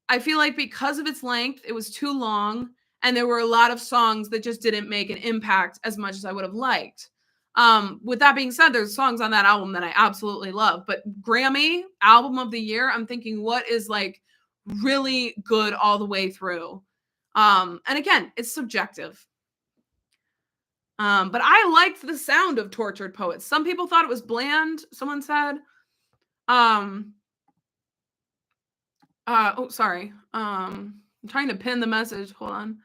Speaker 1: I feel like because of its length, it was too long. And there were a lot of songs that just didn't make an impact as much as I would have liked. With that being said, there's songs on that album that I absolutely love. But Grammy album of the year, I'm thinking, what is like really good all the way through? And again, it's subjective. But I liked the sound of Tortured Poets. Some people thought it was bland, someone said. Sorry. I'm trying to pin the message. Hold on.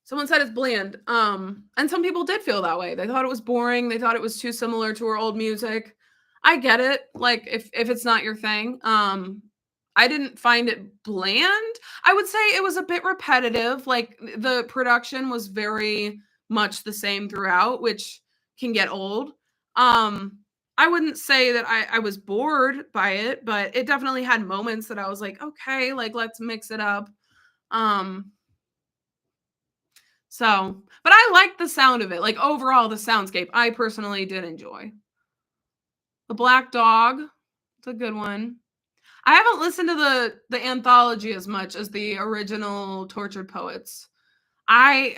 Speaker 1: Someone said it's bland. And some people did feel that way. They thought it was boring. They thought it was too similar to her old music. I get it. Like if it's not your thing. I didn't find it bland. I would say it was a bit repetitive. Like the production was very much the same throughout, which can get old. I wouldn't say that I was bored by it, but it definitely had moments that I was like, okay, like let's mix it up. But I liked the sound of it. Like overall, the soundscape, I personally did enjoy. The Black Dog, it's a good one. I haven't listened to the anthology as much as the original Tortured Poets. I'm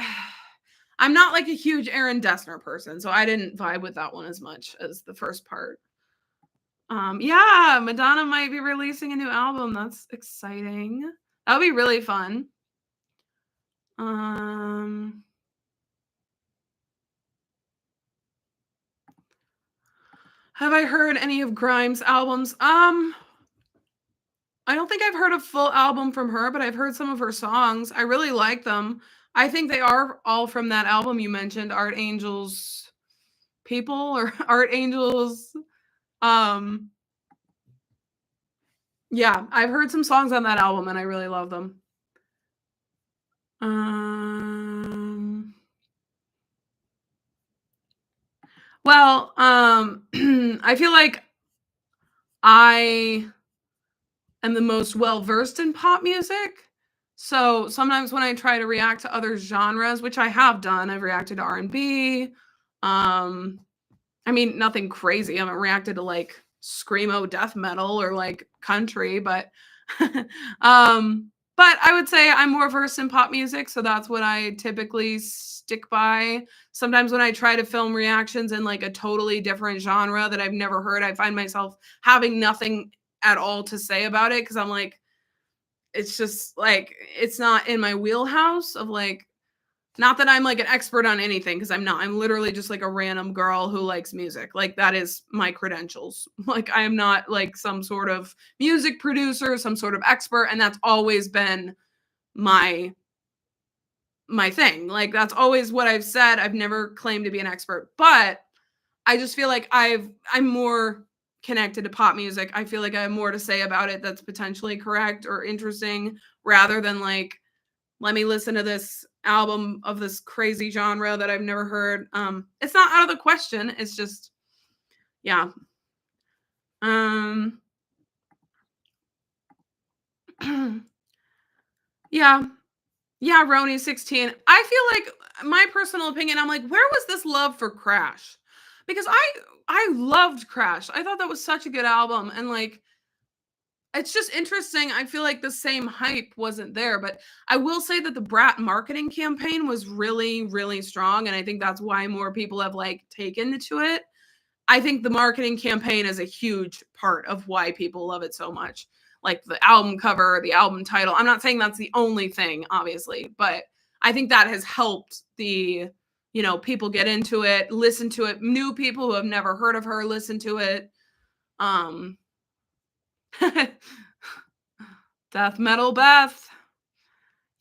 Speaker 1: not like a huge Aaron Dessner person, so I didn't vibe with that one as much as the first part. Yeah, Madonna might be releasing a new album. That's exciting. That would be really fun. Have I heard any of Grimes' albums? I don't think I've heard a full album from her, but I've heard some of her songs. I really like them. I think they are all from that album you mentioned, Art Angels People or Art Angels. Yeah, I've heard some songs on that album and I really love them. Well, I feel like I am the most well-versed in pop music. So sometimes when I try to react to other genres, which I have done, I've reacted to R&B. I mean, nothing crazy. I haven't reacted to like screamo death metal or like country, but but I would say I'm more versed in pop music, so that's what I typically stick by. Sometimes when I try to film reactions in like a totally different genre that I've never heard, I find myself having nothing at all to say about it because I'm like, it's just like it's not in my wheelhouse of like, not that I'm like an expert on anything because I'm not. I'm literally just like a random girl who likes music. Like that is my credentials. Like I am not like some sort of music producer, some sort of expert, and that's always been my thing. Like that's always what I've said. I've never claimed to be an expert, but I just feel like I'm more connected to pop music. I feel like I have more to say about it that's potentially correct or interesting rather than like, let me listen to this album of this crazy genre that I've never heard. It's not out of the question. It's just, yeah. Yeah. Yeah, Roni 16. I feel like my personal opinion, I'm like, where was this love for Crash? Because I loved Crash. I thought that was such a good album. And like, it's just interesting. I feel like the same hype wasn't there, but I will say that the Brat marketing campaign was really, really strong. And I think that's why more people have like taken to it. I think the marketing campaign is a huge part of why people love it so much. Like the album cover, the album title. I'm not saying that's the only thing, obviously, but I think that has helped the, people get into it, listen to it. New people who have never heard of her, listen to it. Death metal Beth,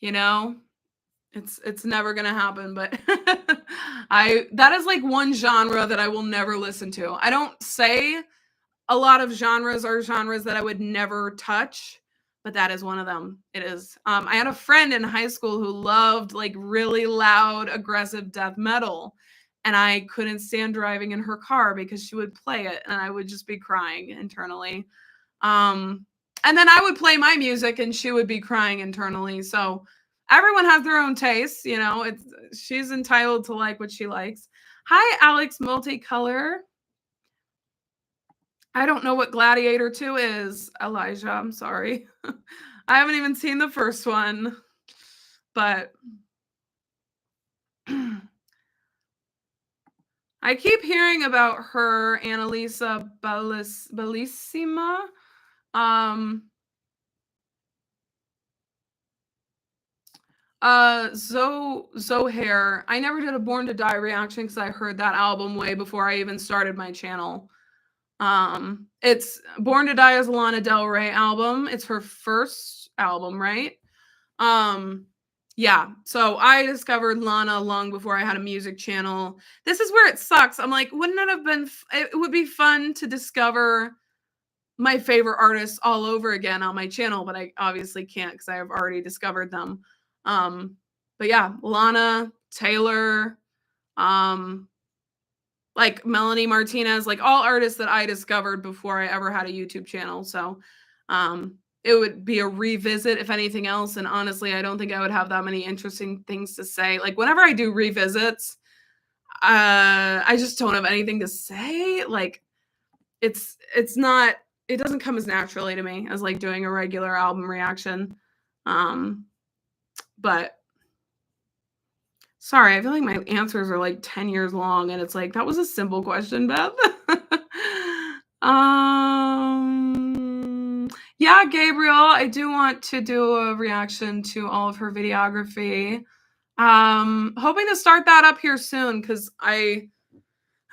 Speaker 1: it's never gonna happen, but that is like one genre that I will never listen to. I don't say a lot of genres are genres that I would never touch, but that is one of them. It is. I had a friend in high school who loved like really loud, aggressive death metal. And I couldn't stand driving in her car because she would play it and I would just be crying internally. And then I would play my music and she would be crying internally. So everyone has their own tastes, you know. She's entitled to like what she likes. Hi, Alex Multicolor. I don't know what Gladiator 2 is, Elijah. I'm sorry. I haven't even seen the first one. But I keep hearing about her, Annalisa Bellissima. Zohair. I never did a Born to Die reaction because I heard that album way before I even started my channel. It's Born to Die is a Lana Del Rey album. It's her first album, right? Yeah. So I discovered Lana long before I had a music channel. This is where it sucks. I'm like, wouldn't it have been? It would be fun to discover my favorite artists all over again on my channel, but I obviously can't because I have already discovered them. But yeah, Lana, Taylor, like Melanie Martinez, like all artists that I discovered before I ever had a YouTube channel. So it would be a revisit if anything else. And honestly, I don't think I would have that many interesting things to say. Like whenever I do revisits, I just don't have anything to say. Like it's not, it doesn't come as naturally to me as like doing a regular album reaction. But sorry, I feel like my answers are like 10 years long and it's like, that was a simple question, Beth. Yeah, Gabriel, I do want to do a reaction to all of her videography. Hoping to start that up here soon because I'm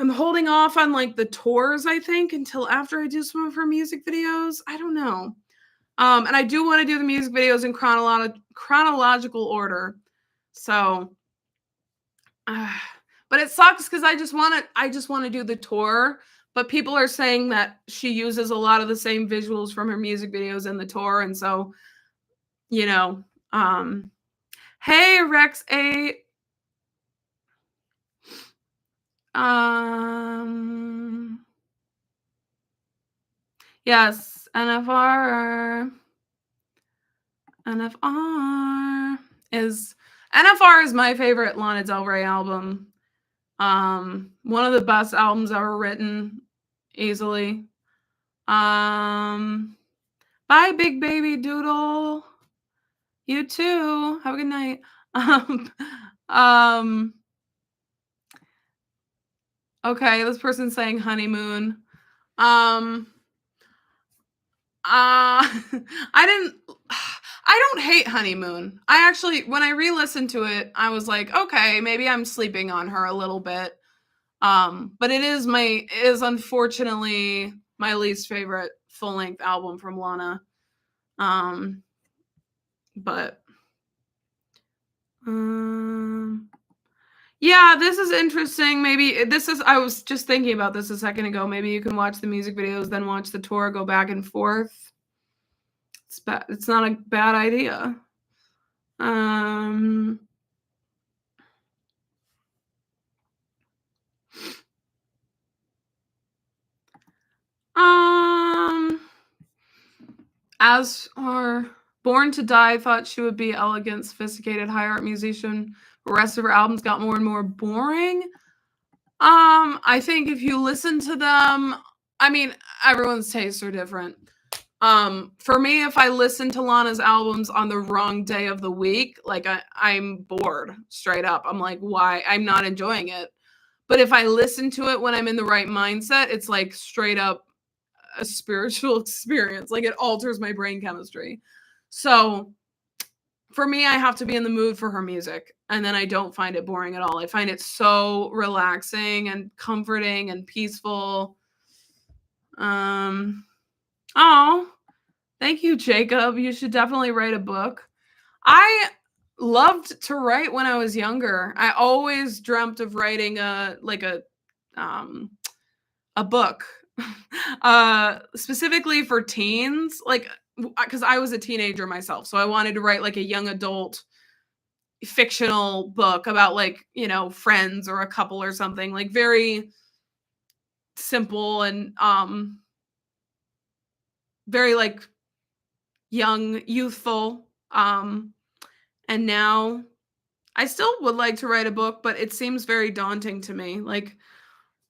Speaker 1: holding off on like the tours, I think, until after I do some of her music videos. I don't know. And I do want to do the music videos in chronological order. So, but it sucks because I just want to do the tour. But people are saying that she uses a lot of the same visuals from her music videos in the tour, and so, you know, hey Rex 8. Yes, NFR is my favorite Lana Del Rey album. One of the best albums ever written, easily. Bye, Big Baby Doodle. You too. Have a good night. Okay, this person's saying honeymoon. I don't hate Honeymoon. I actually, when I re-listened to it, I was like, okay, maybe I'm sleeping on her a little bit. But it is unfortunately my least favorite full-length album from Lana. But yeah, this is interesting. I was just thinking about this a second ago. Maybe you can watch the music videos, then watch the tour, go back and forth. It's not a bad idea. As our Born to Die, thought she would be elegant, sophisticated, high art musician. The rest of her albums got more and more boring. I think if you listen to them, I mean, everyone's tastes are different. For me, if I listen to Lana's albums on the wrong day of the week, like I'm bored straight up. I'm like, why? I'm not enjoying it. But if I listen to it when I'm in the right mindset, it's like straight up a spiritual experience. Like it alters my brain chemistry. So for me, I have to be in the mood for her music. And then I don't find it boring at all. I find it so relaxing and comforting and peaceful. Oh, thank you, Jacob. You should definitely write a book. I loved to write when I was younger. I always dreamt of writing a book. specifically for teens, like, because I was a teenager myself, so I wanted to write like a young adult fictional book about like, friends or a couple or something, like very simple and very like young, youthful. And now I still would like to write a book, but it seems very daunting to me. Like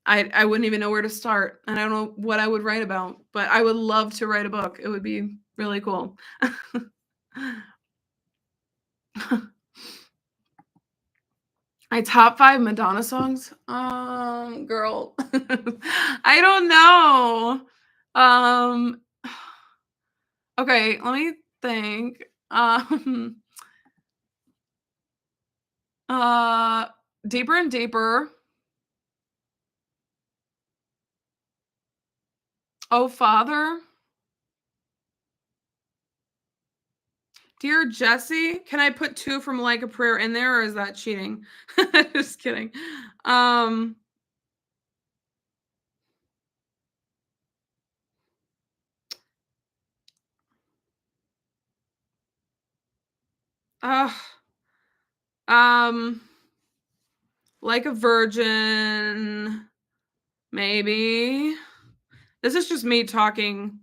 Speaker 1: I wouldn't even know where to start. And I don't know what I would write about, but I would love to write a book. It would be really cool. My top 5 Madonna songs? Girl. I don't know. Um, okay, let me think. Uh, Deeper and Deeper. Oh, Father. Dear Jesse. Can I put 2 from Like a Prayer in there, or is that cheating? Just kidding. Um, uh, um, Like a Virgin, maybe. This is just me talking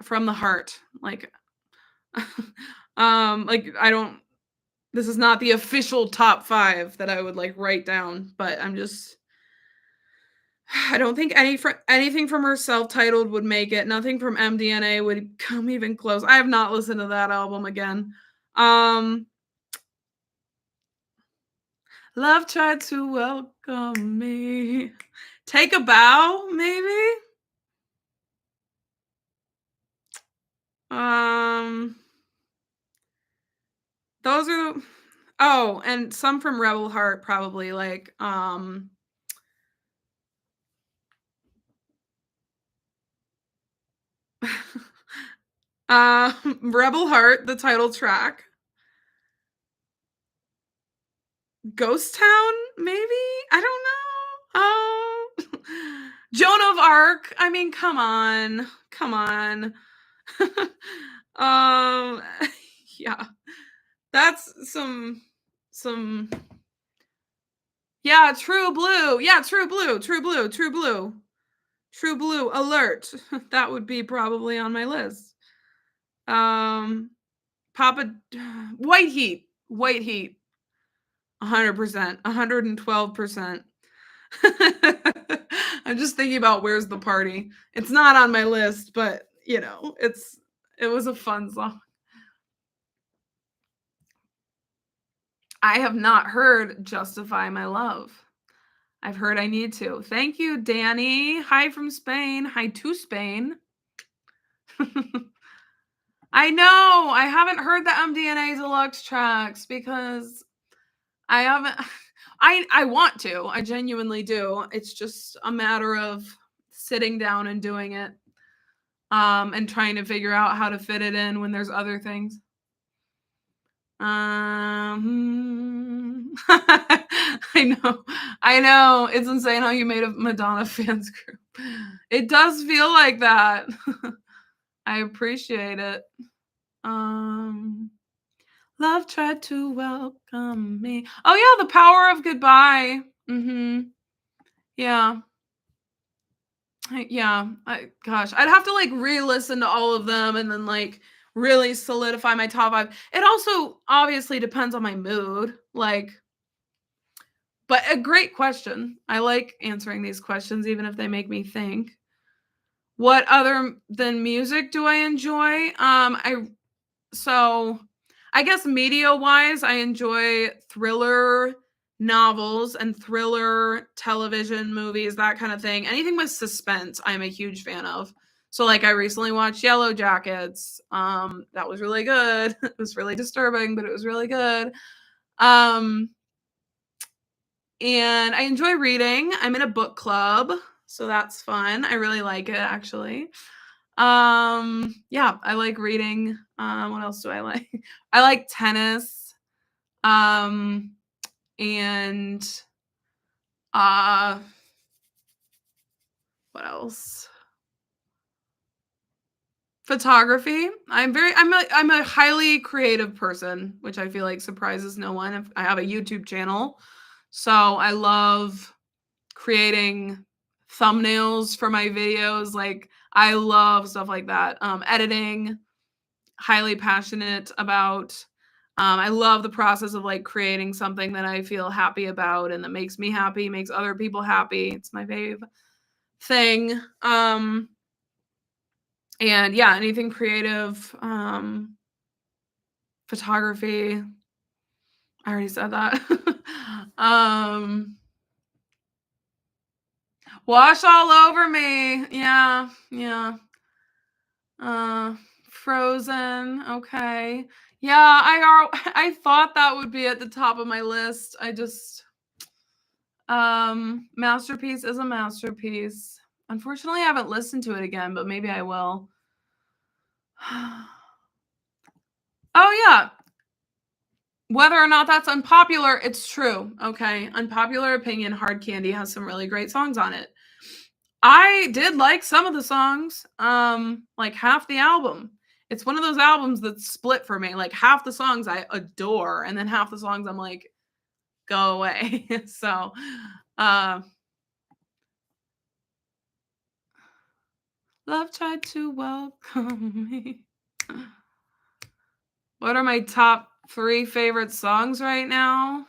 Speaker 1: from the heart. Like, like I don't. This is not the official top 5 that I would like write down, but I'm just. I don't think anything from her self-titled would make it. Nothing from MDNA would come even close. I have not listened to that album again. Um, Love tried to welcome me. Take a bow, maybe. Um, those are. Oh, and some from Rebel Heart, probably like Rebel Heart, the title track. Ghost Town, maybe? I don't know. Joan of Arc. I mean, come on. Come on. um yeah. That's some yeah, True Blue. Yeah, True Blue. True Blue. True Blue. True Blue alert. That would be probably on my list. Um Papa White Heat. White Heat. 100%. 112%. I'm just thinking about Where's the Party. It's not on my list, but it was a fun song. I have not heard Justify My Love. I've heard I need to. Thank you, Danny. Hi from Spain. Hi to Spain. I know. I haven't heard the MDNA Deluxe tracks because I haven't. I want to. I genuinely do. It's just a matter of sitting down and doing it, and trying to figure out how to fit it in when there's other things. I know. It's insane how you made a Madonna fans group. It does feel like that. I appreciate it. Love tried to welcome me. Oh yeah, The Power of Goodbye. Yeah. Gosh, I'd have to like re-listen to all of them and then like really solidify my top 5. It also obviously depends on my mood. Like, but a great question. I like answering these questions even if they make me think. What other than music do I enjoy? I guess media-wise, I enjoy thriller novels and thriller television movies, that kind of thing. Anything with suspense, I'm a huge fan of. So, like, I recently watched Yellow Jackets. That was really good. It was really disturbing, but it was really good. And I enjoy reading. I'm in a book club, so that's fun. I really like it, actually. Yeah, I like reading. What else do I like? I like tennis. And What else? Photography. I'm a highly creative person, which I feel like surprises no one. I have a YouTube channel, so I love creating thumbnails for my videos. Like, I love stuff like that. Editing, highly passionate about. I love the process of like creating something that I feel happy about and that makes me happy, makes other people happy. It's my fave thing. And yeah, anything creative, photography. I already said that. Wash all over me. Yeah, yeah. Frozen. Okay. Yeah, I thought that would be at the top of my list. I just masterpiece is a masterpiece. Unfortunately, I haven't listened to it again, but maybe I will. Oh yeah. Whether or not that's unpopular, it's true. Okay. Unpopular opinion, Hard Candy has some really great songs on it. I did like some of the songs, like half the album. It's one of those albums that's split for me. Like half the songs I adore, and then half the songs I'm like, go away. So, love tried to welcome me. What are my top 3 favorite songs right now?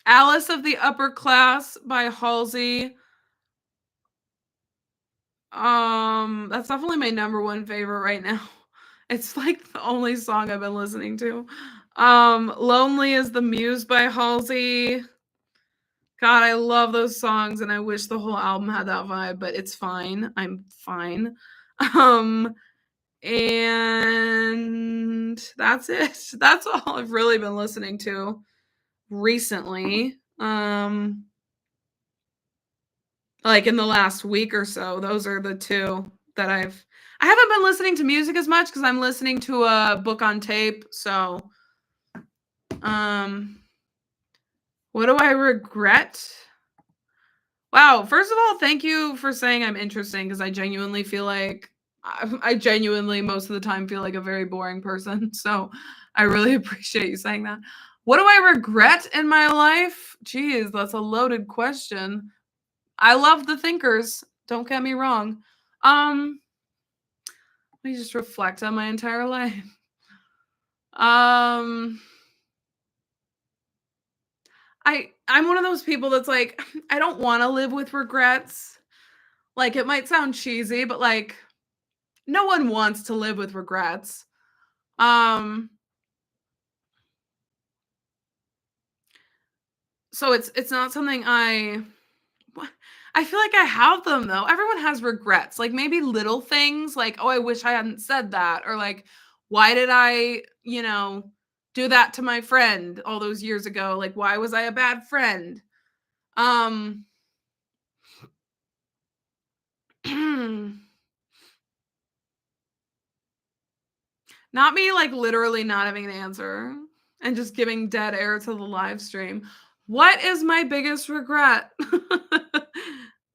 Speaker 1: Alice of the Upper Class by Halsey. That's definitely my number 1 favorite right now. It's like the only song I've been listening to. Lonely is the Muse by Halsey. God, I love those songs and I wish the whole album had that vibe, but it's fine. I'm fine. And that's it. That's all I've really been listening to recently. Like in the last week or so. Those are the 2 that I haven't been listening to music as much because I'm listening to a book on tape. So, what do I regret? Wow. First of all, thank you for saying I'm interesting because I genuinely feel like I genuinely most of the time feel like a very boring person. So I really appreciate you saying that. What do I regret in my life? Geez, that's a loaded question. I love the thinkers. Don't get me wrong. Let me just reflect on my entire life. I'm one of those people that's like, I don't want to live with regrets. Like, it might sound cheesy, but like, no one wants to live with regrets. So it's not something I feel like I have them though. Everyone has regrets. Like maybe little things like, oh, I wish I hadn't said that, or like, why did I, do that to my friend all those years ago? Like, why was I a bad friend? Not me like literally not having an answer and just giving dead air to the live stream. What is my biggest regret?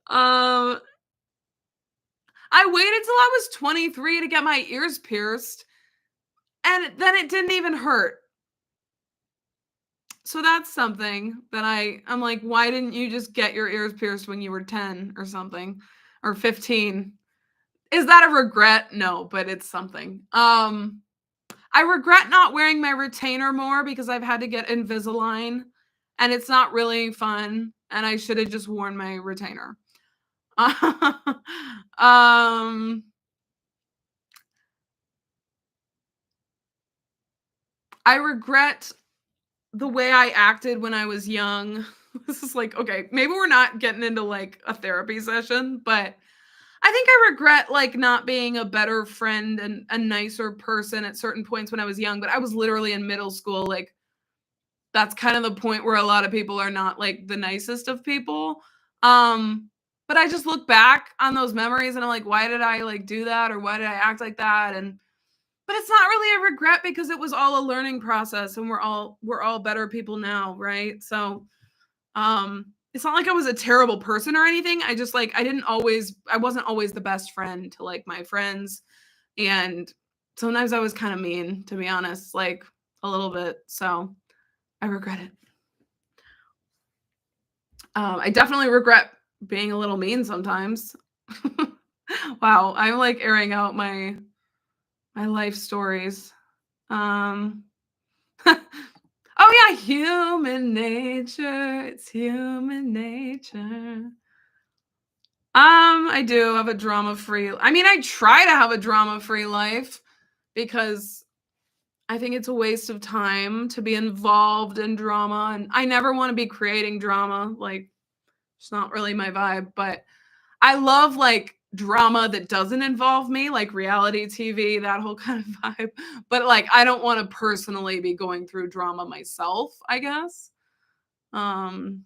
Speaker 1: I waited till I was 23 to get my ears pierced, and then it didn't even hurt. So that's something that I'm like, why didn't you just get your ears pierced when you were 10 or something, or 15? Is that a regret? No, but it's something. I regret not wearing my retainer more because I've had to get Invisalign, and it's not really fun, and I should have just worn my retainer. I regret the way I acted when I was young. This is like, okay, maybe we're not getting into like a therapy session, but I think I regret like not being a better friend and a nicer person at certain points when I was young, but I was literally in middle school. Like that's kind of the point where a lot of people are not like the nicest of people. But I just look back on those memories and I'm like, why did I like do that? Or why did I act like that? And but it's not really a regret because it was all a learning process and we're all better people now, right? So it's not like I was a terrible person or anything. I just like I wasn't always the best friend to like my friends, and sometimes I was kind of mean, to be honest, like a little bit. So I regret it. I definitely regret being a little mean sometimes. Wow, I'm like airing out my life stories. Oh yeah, human nature. It's human nature. I do have a drama-free. I mean, I try to have a drama-free life because I think it's a waste of time to be involved in drama, and I never want to be creating drama. Like, it's not really my vibe, but I love like drama that doesn't involve me, like reality TV, that whole kind of vibe. But like I don't want to personally be going through drama myself, I guess. Um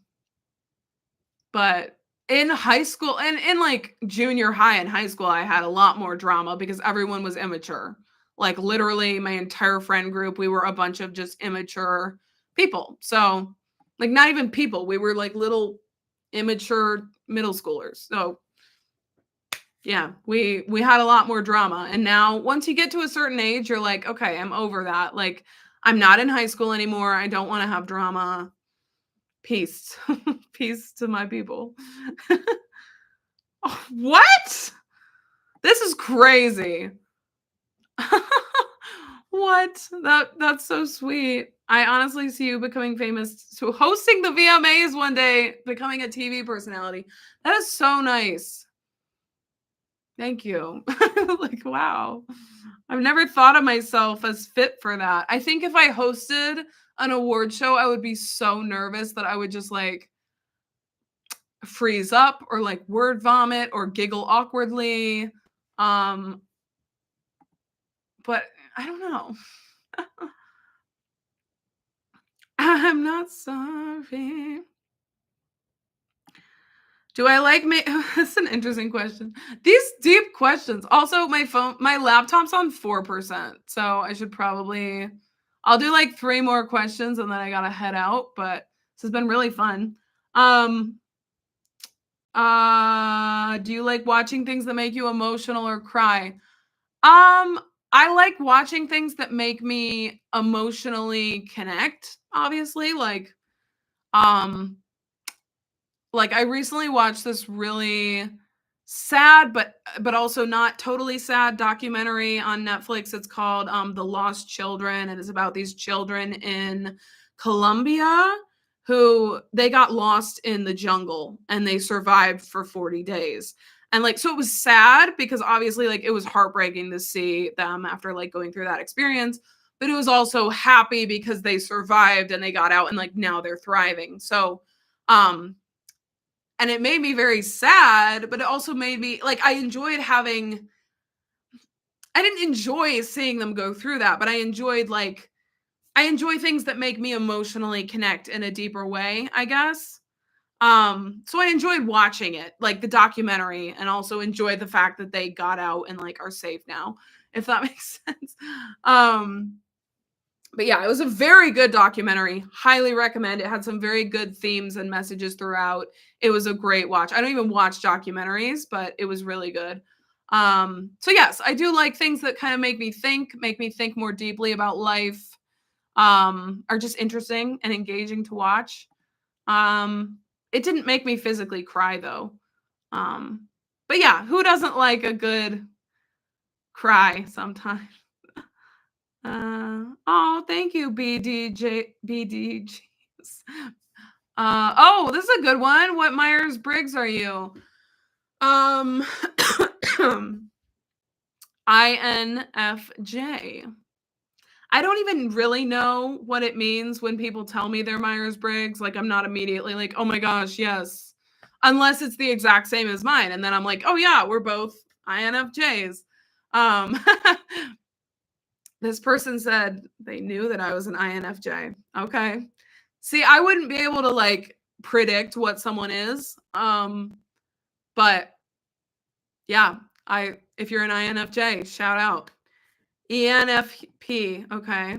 Speaker 1: but in high school and in like junior high and high school, I had a lot more drama because everyone was immature. Like literally my entire friend group, we were a bunch of just immature people. So like not even people, we were like little immature middle schoolers. So yeah, we had a lot more drama. And now once you get to a certain age, you're like, okay, I'm over that. Like I'm not in high school anymore. I don't want to have drama. Peace. Peace to my people. Oh, what? This is crazy. What? That's so sweet. I honestly see you becoming famous, so hosting the VMAs one day, becoming a TV personality. That is so nice. Thank you. Like, wow. I've never thought of myself as fit for that. I think if I hosted an award show, I would be so nervous that I would just like freeze up or like word vomit or giggle awkwardly. Um, but I don't know. I'm not sorry. Do I like me? That's an interesting question. These deep questions. Also, my laptop's on 4%. So I should probably, I'll do like 3 more questions and then I gotta head out. But this has been really fun. Do you like watching things that make you emotional or cry? I like watching things that make me emotionally connect, obviously. Um, like I recently watched this really sad but also not totally sad documentary on Netflix. It's called The Lost Children, and it's about these children in Colombia who they got lost in the jungle and they survived for 40 days. And like so it was sad because obviously like it was heartbreaking to see them after like going through that experience, but it was also happy because they survived and they got out and like now they're thriving. So um and it made me very sad, but it also made me like I didn't enjoy seeing them go through that, but I enjoy things that make me emotionally connect in a deeper way, I guess. So I enjoyed watching it, like the documentary, and also enjoyed the fact that they got out and like are safe now, if that makes sense. But yeah, it was a very good documentary. Highly recommend. It had some very good themes and messages throughout. It was a great watch. I don't even watch documentaries, but it was really good. So yes, I do like things that kind of make me think more deeply about life, are just interesting and engaging to watch. It didn't make me physically cry though. But yeah, who doesn't like a good cry sometimes? Oh, thank you, BDJs. Oh, this is a good one. What Myers-Briggs are you? INFJ. I don't even really know what it means when people tell me they're Myers-Briggs. Like, I'm not immediately like, oh my gosh, yes. Unless it's the exact same as mine. And then I'm like, oh yeah, we're both INFJs. This person said they knew that I was an INFJ. Okay. See, I wouldn't be able to like predict what someone is. But yeah, if you're an INFJ, shout out. ENFP. Okay.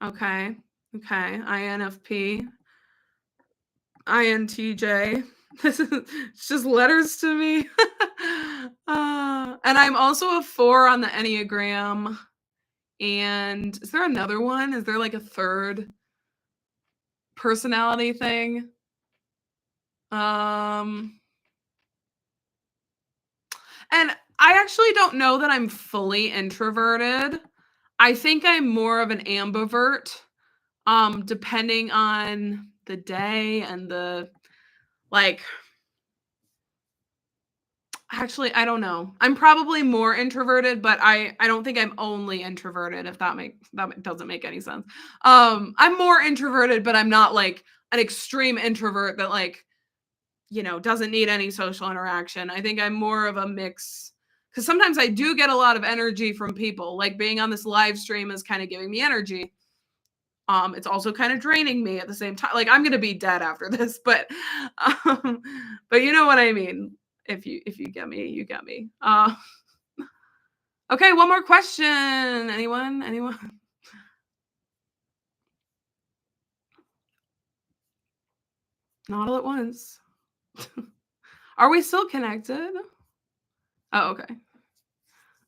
Speaker 1: Okay. Okay. INFP. INTJ. This is it's just letters to me. And I'm also a 4 on the Enneagram. And is there another one? Is there like a third personality thing? And I actually don't know that I'm fully introverted. I think I'm more of an ambivert, depending on the day and the like. Actually, I don't know. I'm probably more introverted, but I don't think I'm only introverted. If that doesn't make any sense. I'm more introverted, but I'm not like an extreme introvert that like doesn't need any social interaction. I think I'm more of a mix because sometimes I do get a lot of energy from people. Like being on this live stream is kind of giving me energy. It's also kind of draining me at the same time. Like I'm gonna be dead after this, but you know what I mean. If you get me, you get me. Okay, one more question. Anyone? Not all at once. Are we still connected? Oh, okay.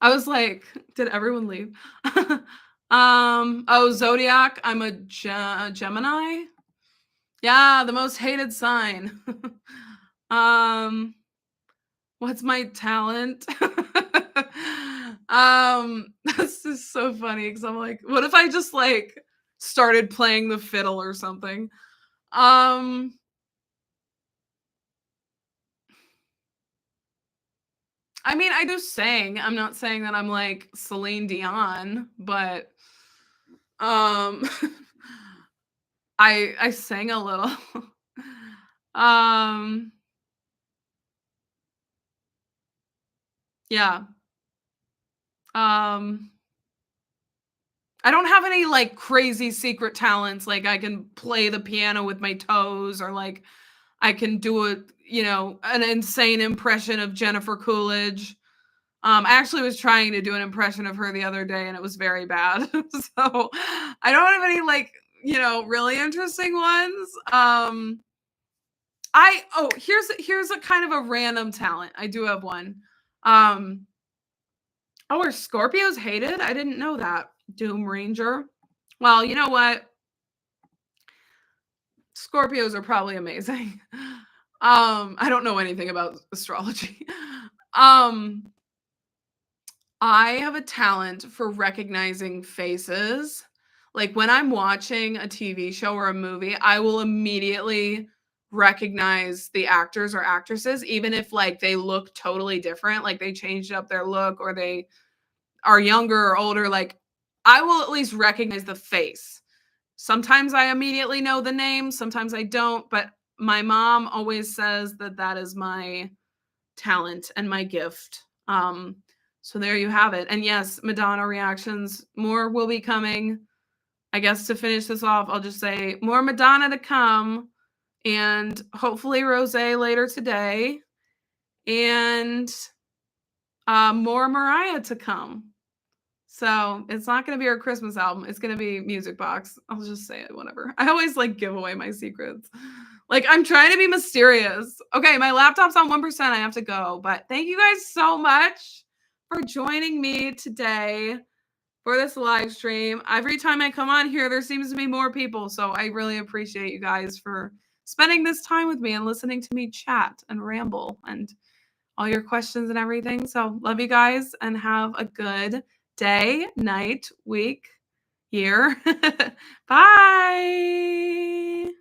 Speaker 1: I was like, did everyone leave? Zodiac. I'm a Gemini. Yeah, the most hated sign. What's my talent? That's just so funny because I'm like, what if I just like started playing the fiddle or something? I mean, I do sing. I'm not saying that I'm like Celine Dion, but I sang a little. Yeah. I don't have any like crazy secret talents. Like I can play the piano with my toes, or like I can do an insane impression of Jennifer Coolidge. I actually was trying to do an impression of her the other day and it was very bad. So I don't have any like, really interesting ones. Here's a kind of a random talent. I do have one. Are Scorpios hated? I didn't know that. Doom Ranger. Well, you know what? Scorpios are probably amazing. I don't know anything about astrology. I have a talent for recognizing faces. Like when I'm watching a TV show or a movie, I will immediately recognize the actors or actresses, even if like they look totally different, like they changed up their look or they are younger or older. Like I will at least recognize the face. Sometimes I immediately know the name, sometimes I don't, but my mom always says that is my talent and my gift. So there you have it. And yes, Madonna reactions, more will be coming. I guess to finish this off, I'll just say more Madonna to come and hopefully Rosé later today and more Mariah to come. So it's not going to be her Christmas album. It's going to be Music Box. I'll just say it, whatever. I always like give away my secrets. Like I'm trying to be mysterious. Okay, my laptop's on 1%. I have to go. But thank you guys so much for joining me today for this live stream. Every time I come on here, there seems to be more people. So I really appreciate you guys for spending this time with me and listening to me chat and ramble and all your questions and everything. So love you guys and have a good day, night, week, year. Bye.